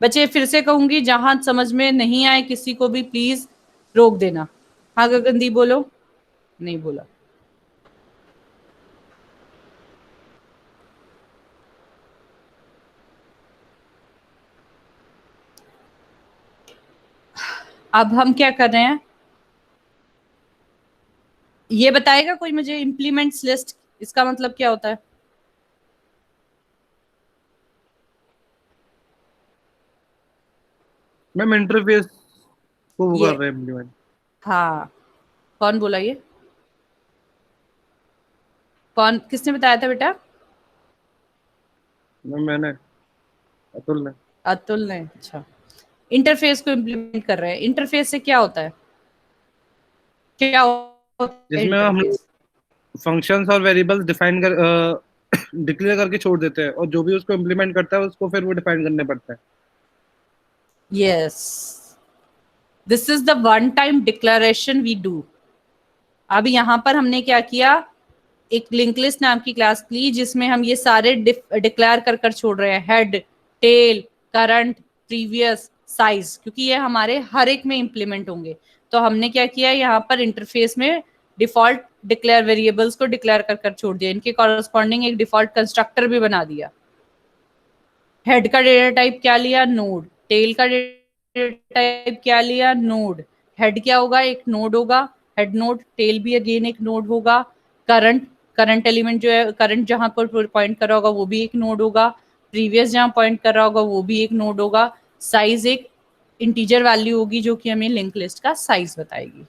बच्चे फिर से कहूंगी, जहां समझ में नहीं आए किसी को भी प्लीज रोक देना. हाँ गगनदीप बोलो. नहीं बोला. अब हम क्या कर रहे हैं ये बताएगा कोई मुझे? इम्प्लीमेंट्स लिस्ट इसका मतलब क्या होता है? मैम इंटरफेस को वो ये- कर रहे हैं इम्प्लीमेंट. हाँ, कौन बोला ये? कौन, किसने बताया था बेटा? मैंने, अतुल ने. अतुल ने. अच्छा, इंटरफेस को इम्प्लीमेंट कर रहे हैं. इंटरफेस से क्या होता है? क्या होता है जिसमें हम interface? फंक्शंस और वेरिएबल्स डिफाइन कर डिक्लेयर करके छोड़ देते हैं, और जो भी उसको इम्प्लीमेंट करता है उसको फिर वो डिफाइन करने पड़ता है. Yes, this is the one time declaration we do. अब यहाँ पर हमने क्या किया? एक लिंक लिस्ट नाम की क्लास ली जिसमें हम ये सारे डिक्लेयर कर छोड़ रहे हैं. Head, tail, current, previous, size, क्योंकि ये हमारे हर एक में इंप्लीमेंट होंगे. तो हमने क्या किया, यहाँ पर इंटरफेस में डिफॉल्ट डिक्लेयर वेरिएबल्स को डिक्लेयर कर छोड़ दिया, इनके कॉरस्पॉन्डिंग एक डिफॉल्ट कंस्ट्रक्टर भी बना दिया। हेड का डेटा टाइप क्या लिया, नोड। टेल का डेटा टाइप क्या लिया, नोड। हेड क्या होगा, एक नोड होगा, हेड नोड। टेल भी अगेन एक नोड होगा। करंट एलिमेंट जो है, करंट जहां पर पॉइंट कर रहा होगा वो भी एक नोड होगा। प्रीवियस जहां पॉइंट कर रहा होगा वो भी एक नोड होगा। साइज एक इंटीजर वैल्यू होगी जो कि हमें लिंक लिस्ट का साइज बताएगी।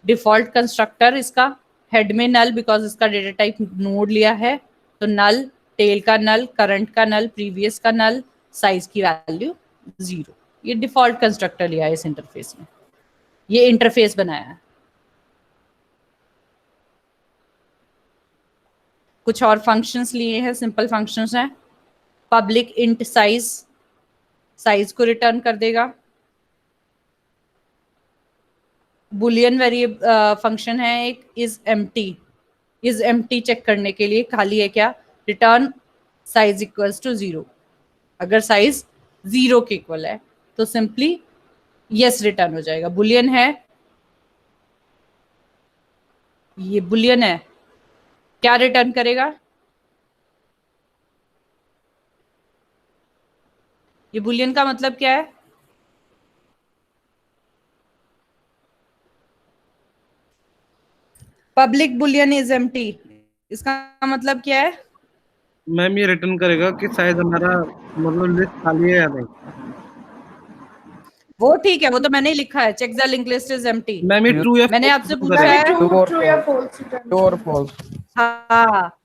डिफॉल्ट कंस्ट्रक्टर इसका, हेड में नल बिकॉज इसका डेटा टाइप नोड लिया है, तो नल, टेल का नल, करंट का नल, प्रीवियस का नल, साइज की वैल्यू 0। ये डिफॉल्ट कंस्ट्रक्टर लिया है इस इंटरफेस में, ये इंटरफेस बनाया है। कुछ और फंक्शंस लिए हैं, सिंपल फंक्शंस हैं। पब्लिक इंट साइज, साइज को रिटर्न कर देगा। बुलियन वेरिएबल फंक्शन है एक, इज एम्प्टी चेक करने के लिए, खाली है क्या, रिटर्न साइज इक्वल्स टू 0। अगर साइज 0 के इक्वल है तो सिंपली यस रिटर्न हो जाएगा। बुलियन है, ये बुलियन है, क्या रिटर्न करेगा, ये बुलियन का मतलब क्या है, पब्लिक बुलियन इज एम्प्टी, इसका मतलब क्या है, मैम ये रिटर्न करेगा कि साइज हमारा मतलब लिस्ट खाली है या नहीं। वो ठीक है, वो तो मैंने ही लिखा है, check the link list is empty. Ma'am ये ट्रू या मैंने false आपसे return पूछा करेगा? है, ट्रू या फॉल्स रिटर्न। ट्रू और फॉल्स। हाँ।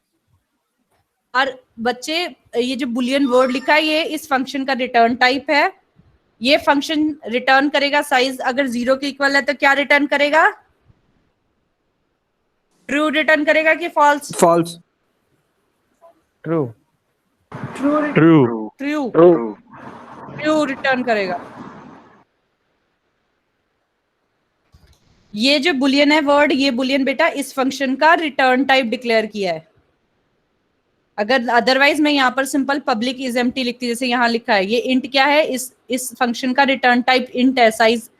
और बच्चे, ये जो बुलियन वर्ड लिखा है ये इस फंक्शन का रिटर्न टाइप है। ये फंक्शन रिटर्न करेगा साइज अगर 0 के इक्वल है तो क्या रिटर्न करेगा, ट्रू रिटर्न करेगा कि false, false. True. True true. True true. True return करेगा। ये जो बुलियन है वर्ड, ये बुलियन बेटा इस फंक्शन का रिटर्न टाइप डिक्लेयर किया है। अगर अदरवाइज मैं यहाँ पर सिंपल पब्लिक इज एम्प्टी लिखती, जैसे यहाँ लिखा है, ये इंट क्या है, इस फंक्शन का रिटर्न टाइप इंट है, साइज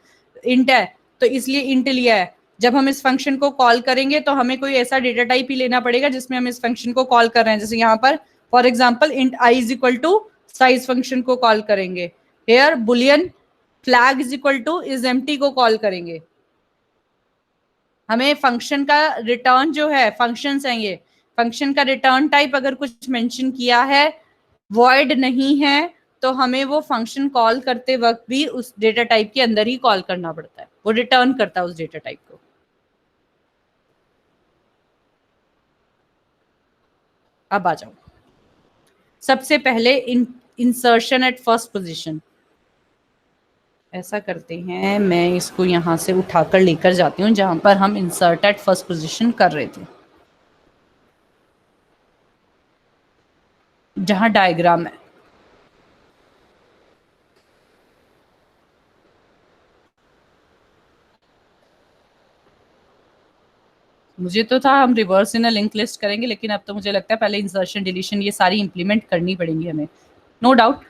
इंट है, तो इसलिए इंट लिया है। जब हम इस फंक्शन को कॉल करेंगे तो हमें कोई ऐसा डेटा टाइप ही लेना पड़ेगा जिसमें हम इस फंक्शन को कॉल कर रहे हैं। जैसे यहाँ पर for example int I is equal to size function को कॉल करेंगे, here boolean flag is equal to is empty को कॉल करेंगे। हमें फंक्शन का रिटर्न जो है, फंक्शंस हैं ये, फंक्शन का रिटर्न टाइप अगर कुछ मेंशन किया है, वॉइड नहीं है, तो हमें वो फंक्शन कॉल करते वक्त भी उस डेटा टाइप के अंदर ही कॉल करना पड़ता है, वो रिटर्न करता है उस डेटा टाइप को। अब आ जाओ, सबसे पहले इंसर्शन एट फर्स्ट पोजीशन। ऐसा करते हैं, मैं इसको यहां से उठाकर लेकर जाती हूँ जहां पर हम इंसर्ट एट फर्स्ट पोजीशन कर रहे थे, जहां डायग्राम है। मुझे तो था हम reverse in a link list करेंगे, लेकिन अब तो मुझे लगता है पहले इंसर्शन डिलीशन ये सारी इंप्लीमेंट करनी पड़ेंगी हमें, नो डाउट।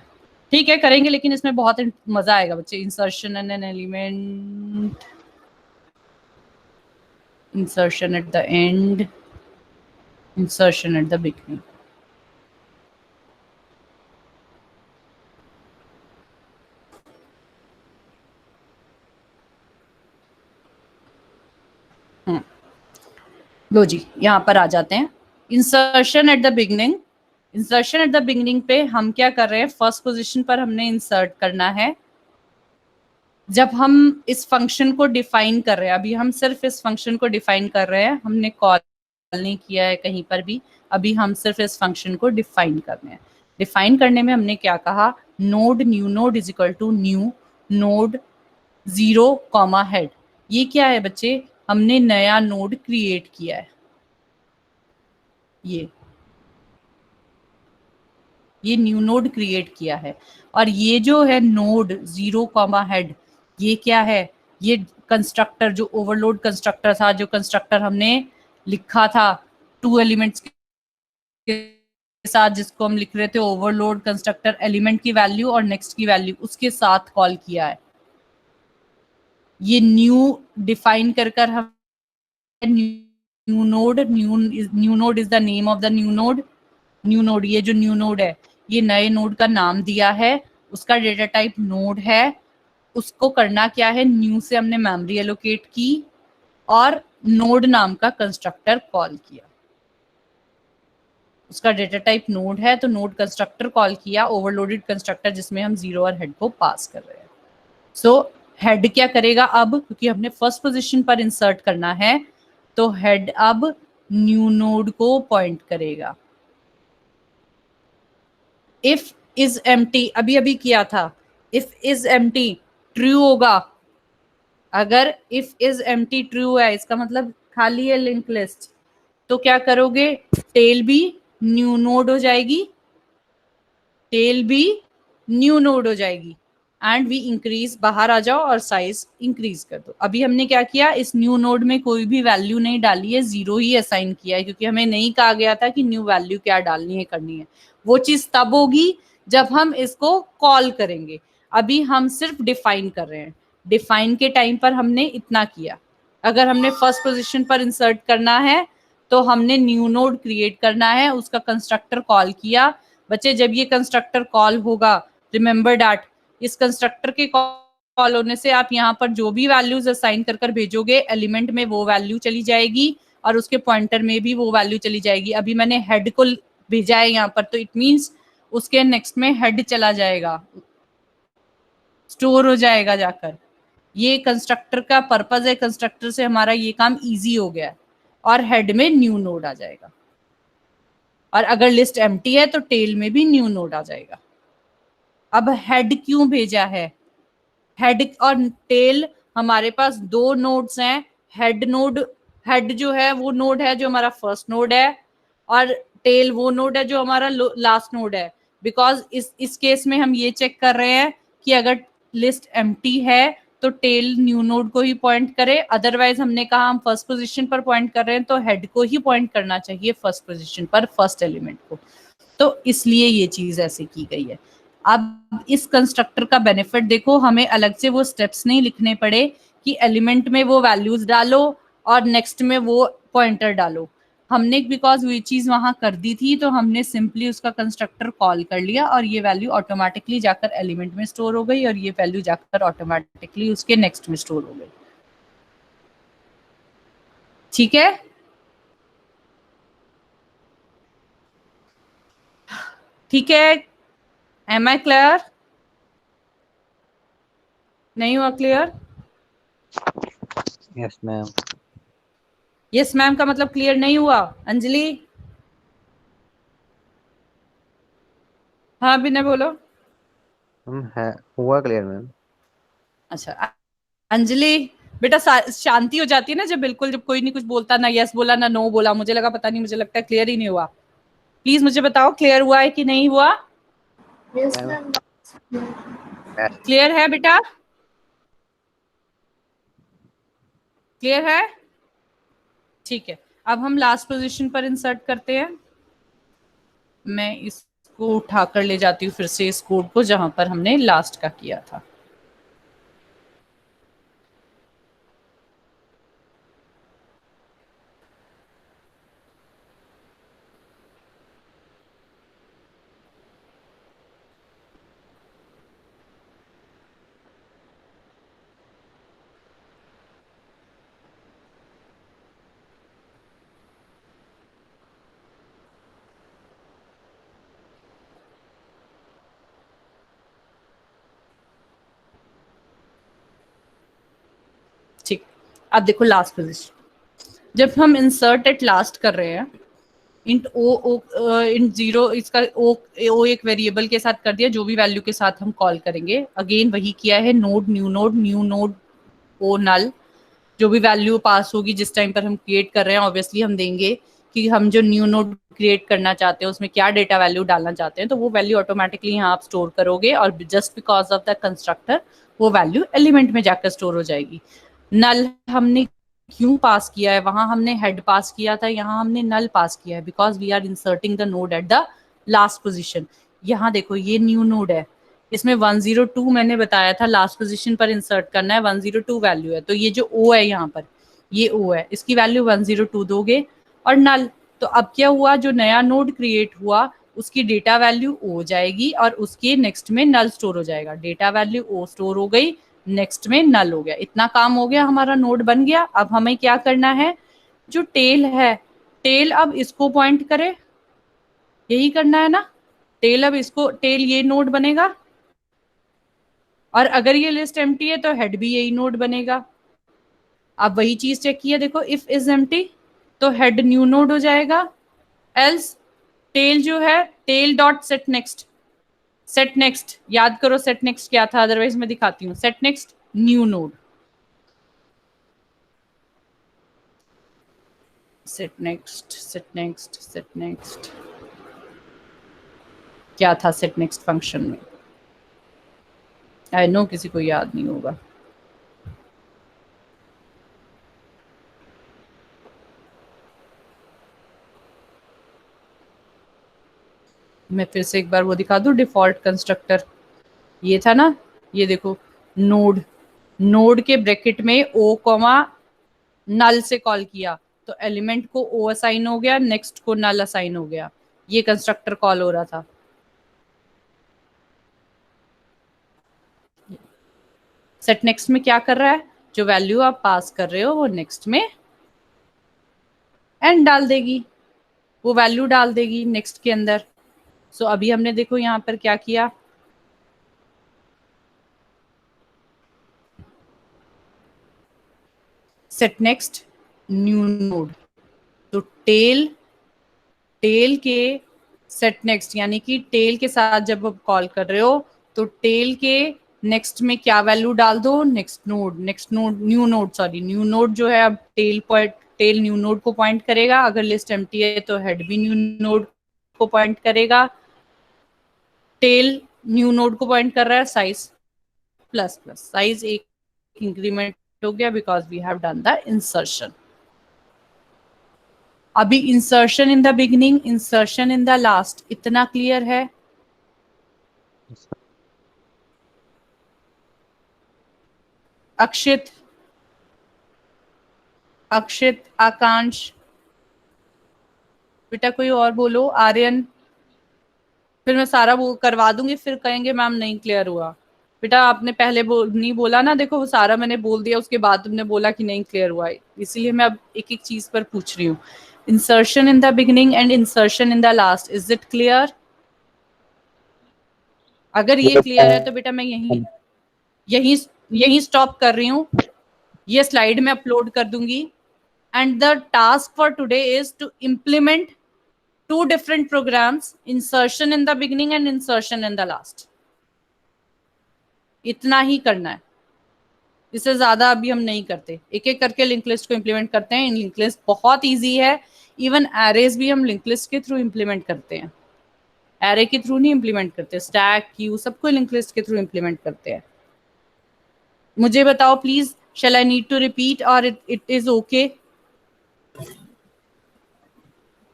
ठीक है करेंगे, लेकिन इसमें बहुत मजा आएगा बच्चे। Insertion and an element, insertion at the end, insertion at the beginning. लो जी, यहाँ पर आ जाते हैं। Insertion at the beginning, insertion at the beginning पे हम क्या कर रहे हैं, फर्स्ट पोजीशन पर हमने इंसर्ट करना है। जब हम इस फंक्शन को डिफाइन कर रहे हैं, अभी हम सिर्फ इस फंक्शन को डिफाइन कर रहे हैं, हमने कॉल नहीं किया है कहीं पर भी, अभी हम सिर्फ इस फंक्शन को डिफाइन कर रहे हैं। डिफाइन करने में हमने क्या कहा, node new node is equal to new node 0 comma head. ये क्या है बच्चे, हमने नया नोड क्रिएट किया है। ये न्यू नोड क्रिएट किया है, और ये जो है नोड 0 कॉमा हेड, ये क्या है, ये कंस्ट्रक्टर जो ओवरलोड कंस्ट्रक्टर था, जो कंस्ट्रक्टर हमने लिखा था 2 एलिमेंट्स के साथ, जिसको हम लिख रहे थे ओवरलोड कंस्ट्रक्टर, एलिमेंट की वैल्यू और नेक्स्ट की वैल्यू उसके साथ कॉल किया है। ये न्यू डिफाइन कर हम new node is the name of the new node, ये जो न्यू नोड है ये नए नोड का नाम दिया है, उसका डेटा टाइप नोड है, उसको करना क्या है, न्यू से हमने मेमोरी एलोकेट की और नोड नाम का कंस्ट्रक्टर कॉल किया। उसका डेटा टाइप नोड है तो नोड कंस्ट्रक्टर कॉल किया, ओवरलोडेड कंस्ट्रक्टर जिसमें हम जीरो और हेड को पास कर रहे हैं। सो हेड क्या करेगा अब, क्योंकि हमने फर्स्ट पोजीशन पर इंसर्ट करना है तो हेड अब न्यू नोड को पॉइंट करेगा। इफ इज एम्प्टी अभी अभी किया था, इफ इज एम्प्टी ट्रू होगा। अगर इफ इज एम्प्टी ट्रू है इसका मतलब खाली है लिंक लिस्ट, तो क्या करोगे, टेल भी न्यू नोड हो जाएगी, टेल भी न्यू नोड हो जाएगी एंड वी इंक्रीज, बाहर आ जाओ और साइज इंक्रीज कर दो। अभी हमने क्या किया, इस न्यू नोड में कोई भी वैल्यू नहीं डाली है, जीरो ही असाइन किया है, क्योंकि हमें नहीं कहा गया था कि न्यू वैल्यू क्या डालनी है करनी है। वो चीज तब होगी जब हम इसको कॉल करेंगे, अभी हम सिर्फ डिफाइन कर रहे हैं। डिफाइन के टाइम पर हमने इतना किया, अगर हमने फर्स्ट पोजीशन पर इंसर्ट करना है तो हमने न्यू नोड क्रिएट करना है, उसका कंस्ट्रक्टर कॉल किया। बच्चे जब ये कंस्ट्रक्टर कॉल होगा, रिमेंबर दैट इस कंस्ट्रक्टर के कॉल होने से आप यहाँ पर जो भी वैल्यूज असाइन कर भेजोगे, एलिमेंट में वो वैल्यू चली जाएगी और उसके पॉइंटर में भी वो वैल्यू चली जाएगी। अभी मैंने हेड को भेजा है यहाँ पर, तो इट मीन्स उसके नेक्स्ट में हेड चला जाएगा, स्टोर हो जाएगा जाकर। ये कंस्ट्रक्टर का पर्पज है, कंस्ट्रक्टर से हमारा ये काम इजी हो गया और हेड में न्यू नोड आ जाएगा। और अगर लिस्ट एम्प्टी है तो टेल में भी न्यू नोड आ जाएगा। अब हेड क्यों भेजा है, हेड और टेल हमारे पास दो नोड्स हैं। हेड नोड, हेड जो है वो नोड है जो हमारा फर्स्ट नोड है, और टेल वो नोड है जो हमारा लास्ट नोड है। बिकॉज इस केस में हम ये चेक कर रहे हैं कि अगर लिस्ट एम्प्टी है तो टेल न्यू नोड को ही पॉइंट करे, अदरवाइज हमने कहा हम फर्स्ट पोजीशन पर पॉइंट कर रहे हैं तो हेड को ही पॉइंट करना चाहिए फर्स्ट पोजीशन पर, फर्स्ट एलिमेंट को। तो इसलिए ये चीज ऐसे की गई है। अब इस कंस्ट्रक्टर का बेनिफिट देखो, हमें अलग से वो स्टेप्स नहीं लिखने पड़े कि एलिमेंट में वो वैल्यूज डालो और नेक्स्ट में वो पॉइंटर डालो। हमने बिकॉज वो चीज वहां कर दी थी तो हमने सिंपली उसका कंस्ट्रक्टर कॉल कर लिया और ये वैल्यू ऑटोमेटिकली जाकर एलिमेंट में स्टोर हो गई और ये वैल्यू जाकर ऑटोमेटिकली उसके नेक्स्ट में स्टोर हो गई। ठीक है, ठीक है, एम आई क्लियर? नहीं हुआ clear? Yes ma'am. Yes ma'am का मतलब क्लियर नहीं हुआ? अंजलि? हाँ विनय बोलो। है हुआ क्लियर मैम। अच्छा अंजलि बेटा, शांति हो जाती है ना जब बिल्कुल, जब कोई नहीं कुछ बोलता, ना यस बोला ना नो बोला, मुझे लगा पता नहीं, मुझे लगता है क्लियर ही नहीं हुआ। प्लीज मुझे बताओ क्लियर हुआ है कि नहीं हुआ? Yes, ma'am. क्लियर है बेटा? क्लियर है? ठीक है, अब हम लास्ट पोजीशन पर इंसर्ट करते हैं। मैं इसको उठाकर ले जाती हूँ फिर से इस कोड को जहां पर हमने लास्ट का किया था। ठीक, अब देखो लास्ट पोजीशन, जब हम इंसर्ट एट लास्ट कर रहे हैं, इंट इंट जीरो, इसका ओ एक वेरिएबल के साथ कर दिया, जो भी वैल्यू के साथ हम कॉल करेंगे, अगेन वही किया है, नोड न्यू नोड ओ नल, जो भी वैल्यू पास होगी जिस टाइम पर हम क्रिएट कर रहे हैं, ऑब्वियसली हम देंगे कि हम जो न्यू नोड क्रिएट करना चाहते हैं उसमें क्या डेटा वैल्यू डालना चाहते हैं, तो वो वैल्यू ऑटोमेटिकली यहाँ आप स्टोर करोगे और just because of the constructor वो वैल्यू एलिमेंट में जाकर स्टोर हो जाएगी। नल हमने क्यों पास किया है, वहां हमने हेड पास किया था, यहाँ हमने नल पास किया है because we are inserting the node at the last position. यहाँ देखो ये न्यू नोड है, इसमें 102 मैंने बताया था लास्ट पोजीशन पर इंसर्ट करना है, 102 वैल्यू है, तो ये जो ओ है यहाँ पर, ये ओ है, इसकी वैल्यू 102 दोगे और नल। तो अब क्या हुआ, जो नया नोड क्रिएट हुआ उसकी डेटा वैल्यू ओ जाएगी और उसके नेक्स्ट में नल स्टोर हो जाएगा। डेटा वैल्यू ओ स्टोर हो गई, नेक्स्ट में नल हो गया। इतना काम हो गया, हमारा नोड बन गया। अब हमें क्या करना है, जो टेल है, टेल अब इसको पॉइंट करे, यही करना है ना। टेल अब इसको, टेल ये नोड बनेगा और अगर ये लिस्ट एम्प्टी है तो हेड भी यही नोड बनेगा। अब वही चीज चेक किया, देखो इफ इज एम्प्टी तो हेड न्यू नोड हो जाएगा, एल्स टेल जो है tail dot set next, set next याद करो सेट नेक्स्ट क्या था, अदरवाइज मैं दिखाती हूँ। Set next new node, set next, set next, set next क्या था सेट नेक्स्ट फंक्शन में, आई नो किसी को याद नहीं होगा। मैं फिर से एक बार वो दिखा दूं, डिफॉल्ट कंस्ट्रक्टर ये था ना, ये देखो नोड, नोड के ब्रैकेट में ओ कॉमा नल से कॉल किया तो एलिमेंट को ओ असाइन हो गया, नेक्स्ट को नल असाइन हो गया, ये कंस्ट्रक्टर कॉल हो रहा था। सेट नेक्स्ट में क्या कर रहा है, जो वैल्यू आप पास कर रहे हो वो नेक्स्ट में एंड डाल देगी, वो वैल्यू डाल देगी नेक्स्ट के अंदर। सो अभी हमने देखो यहाँ पर क्या किया, सेट नेक्स्ट न्यू नोड, तो टेल, टेल के सेट नेक्स्ट यानी कि टेल के साथ जब आप कॉल कर रहे हो तो टेल के नेक्स्ट में क्या वैल्यू डाल दो, next node, next node new node, sorry new node जो है अब tail point, tail new node को पॉइंट करेगा, अगर लिस्ट एम्प्टी है तो हेड भी न्यू नोड को पॉइंट करेगा। टेल न्यू नोड को पॉइंट कर रहा है, साइज प्लस प्लस, साइज एक इंक्रीमेंट हो गया because we have done the insertion. अभी insertion in the beginning, insertion in the last, इतना क्लियर है? अक्षित, अक्षित, आकांश, बेटा कोई और बोलो, आर्यन, फिर मैं सारा वो करवा दूंगी, फिर कहेंगे मैम नहीं क्लियर हुआ। बेटा आपने पहले नहीं बोला ना, देखो वो सारा मैंने बोल दिया, उसके बाद तुमने बोला कि नहीं क्लियर हुआ, इसीलिए मैं अब एक एक चीज पर पूछ रही हूँ। Insertion in the beginning and insertion in the last, is it clear? अगर ये क्लियर है तो बेटा मैं यही यही यही स्टॉप कर रही हूँ, ये स्लाइड में अपलोड कर दूंगी। And the task for today is to implement two different programs, insertion in the beginning and insertion in the last. इतना ही करना है, इससे ज्यादा अभी हम नहीं करते। एक एक करके लिंक लिस्ट को इम्प्लीमेंट करते हैं। लिंक लिस्ट बहुत इजी है, इवन एरेज भी हम लिंक लिस्ट के थ्रू इम्प्लीमेंट करते हैं, एरे के थ्रू नहीं इम्प्लीमेंट करते, स्टैक क्यू सबको लिंक लिस्ट के थ्रू इम्प्लीमेंट करते हैं। मुझे बताओ please, shall I need to repeat or it is okay?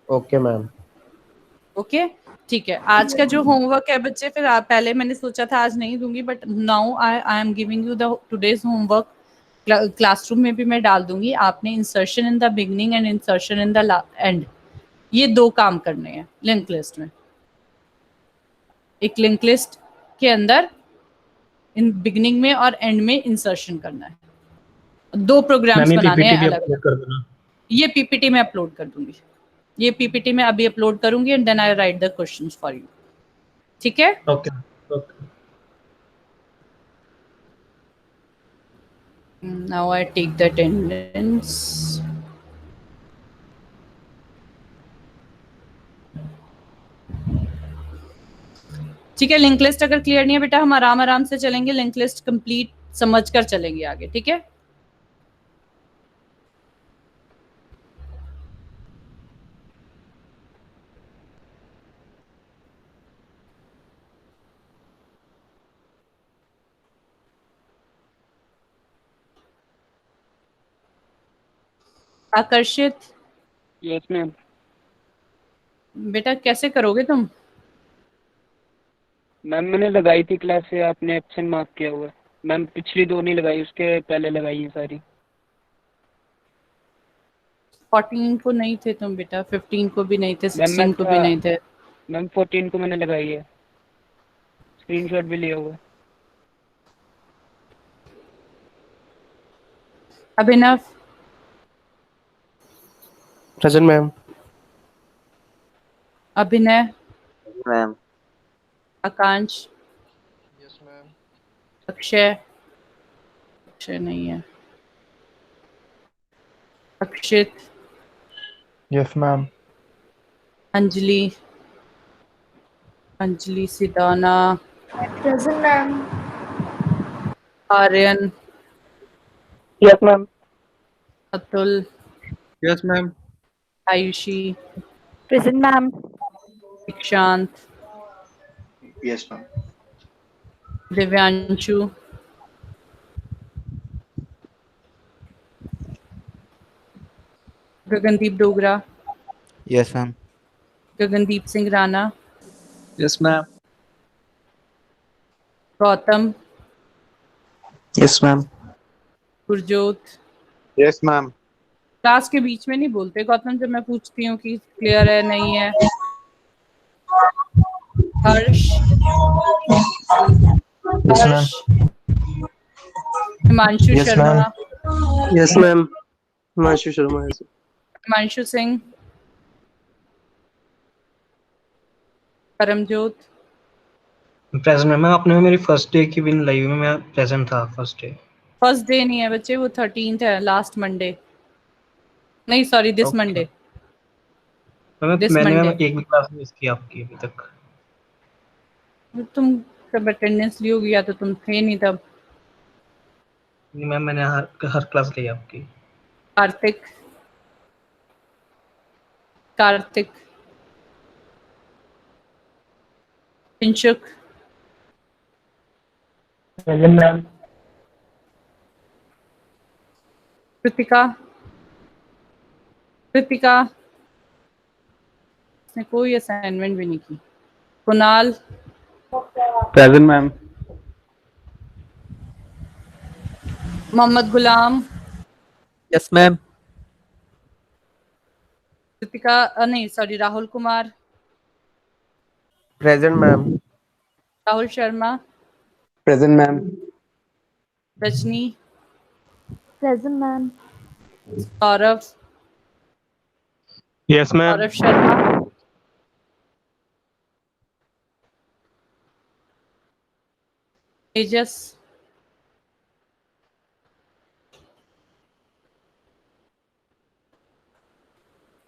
Okay ma'am. Okay ठीक है। आज का जो होमवर्क है बच्चे, फिर आप पहले मैंने सोचा था आज नहीं दूंगी, but now I am giving you the today's homework, classroom में भी मैं डाल दूंगी। आपने insertion in the beginning and insertion in the end, ये दो काम करने हैं लिंक लिस्ट में। एक लिंक लिस्ट के अंदर इन बिगनिंग में और एंड में इंसर्शन करना है, दो प्रोग्राम्स बनाने हैं अलग। ये पीपीटी में अपलोड कर दूंगी, ये पीपीटी में अभी अपलोड करूंगी and then I write the questions for you, ठीक है? Okay okay. Now I take the attendance. ठीक है, लिंक लिस्ट अगर क्लियर नहीं है बेटा, हम आराम आराम से चलेंगे, लिंक लिस्ट कंप्लीट समझ कर चलेंगे आगे, ठीक है? आकर्षित, यस मैम। बेटा कैसे करोगे तुम? मैम मैंने लगाई थी क्लास से, आपने एब्सेंट मार्क किया हुआ है। मैम पिछली 2 नहीं लगाई, उसके पहले लगाई है सारी। 14 को नहीं थे तुम बेटा, 15 को भी नहीं थे, मैम मैं 16 को भी था, नहीं थे। मैम 14 को मैंने लगाई है, स्क्रीनशॉट भी लिया हुआ है। Abhinav, present ma'am. Abhinay, ma'am. Akanksh, yes ma'am. Akshay, Akshay नहीं है, Akshit, yes ma'am. Anjali, Anjali Sidana, Present, ma'am. Aryan, yes ma'am. Atul, yes ma'am. Ayushi, present ma'am. Dikshant, yes ma'am. Divyanshu, Gagandeep Dogra, yes ma'am. Gagandeep Singh Rana, yes ma'am. Gautam, yes ma'am. Gurjot. Yes ma'am. Class के बीच में नहीं बोलते गौतम, जब मैं पूछती हूँ कि क्लियर है नहीं है। Harsh, yes ma'am. Harsh, Himanshu yes Sharma, ma'am. Yes ma'am. Himanshu Sharma. yes. Himanshu Singh, Paramjot, present ma'am. आपने मेरी फर्स्ट डे की भी नहीं लाई हुई, मैं प्रेजेंट था फर्स्ट डे। फर्स्ट डे नहीं है बच्चे, वो 13th है, लास्ट मंडे, नहीं sorry this okay. Monday, ma'am this मैंने मैम मंडे। एक भी क्लास मिस की आपकी अभी तक। तुम कब अटेंडेंस ली होगी, या तो तुम थे नहीं तब। नहीं मैम, मैंने हर क्लास ली आपकी। Kartik, Kartik, Kinshuk, present ma'am. कृतिका, कृतिका, उसने कोई असाइनमेंट भी नहीं की। Kunal, present ma'am. Mohammad Ghulam, yes ma'am. Kritika नहीं sorry, Rahul Kumar, present ma'am. Rahul Sharma, present ma'am. Rajni, present ma'am. Saurabh, yes ma'am. Saurabh Sharma, Tejas,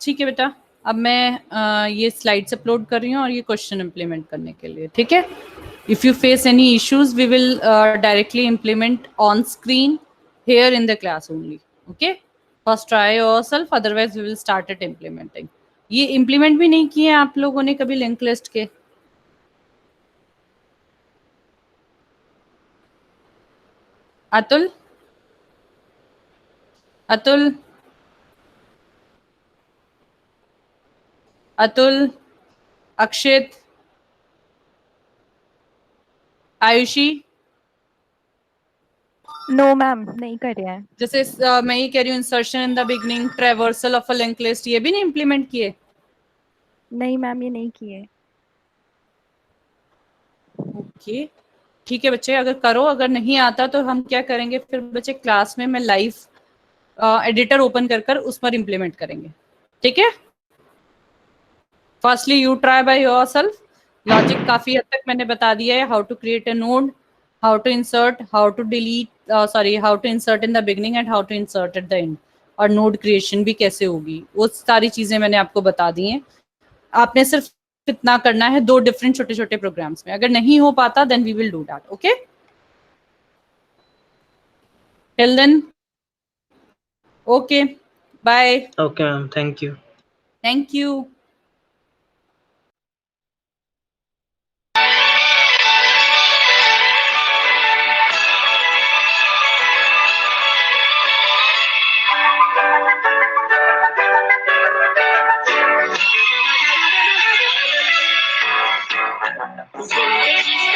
ठीक है बेटा। अब मैं ये स्लाइड्स अपलोड कर रही हूँ और ये क्वेश्चन इम्प्लीमेंट करने के लिए, ठीक है। If you face any issues we will directly implement on screen here in the class only, okay? First try yourself, otherwise we will start it implementing. ये इम्प्लीमेंट भी नहीं किए आप लोगों ने कभी लिंक लिस्ट के? अतुल, अतुल, अतुल, अक्षित, आयुषी। नो मैम, नहीं कर रहे हैं। जैसे मैं ये कह रही हूँ, insertion in the beginning, traversal of a link list, ये भी नहीं इम्प्लीमेंट किए? नहीं मैम, ये नहीं किए। ओके ठीक है बच्चे, अगर करो, अगर नहीं आता तो हम क्या करेंगे फिर बच्चे, क्लास में मैं लाइव एडिटर ओपन कर कर उस पर इम्प्लीमेंट करेंगे, ठीक है। Firstly you try by yourself. Logic काफी हद तक मैंने बता दिया है, how to create a node, how to insert, how to delete, sorry how to insert in the beginning and how to insert at the end, और node creation भी कैसे होगी, वो सारी चीजें मैंने आपको बता दी हैं। आपने सिर्फ इतना करना है 2 डिफरेंट छोटे छोटे प्रोग्राम्स में। अगर नहीं हो पाता then we will do that, okay. Till then, okay, bye, okay ma'am, thank you. Thank you. जिंदगी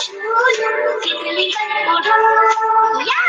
झूलूं तितली कर उड़ूं या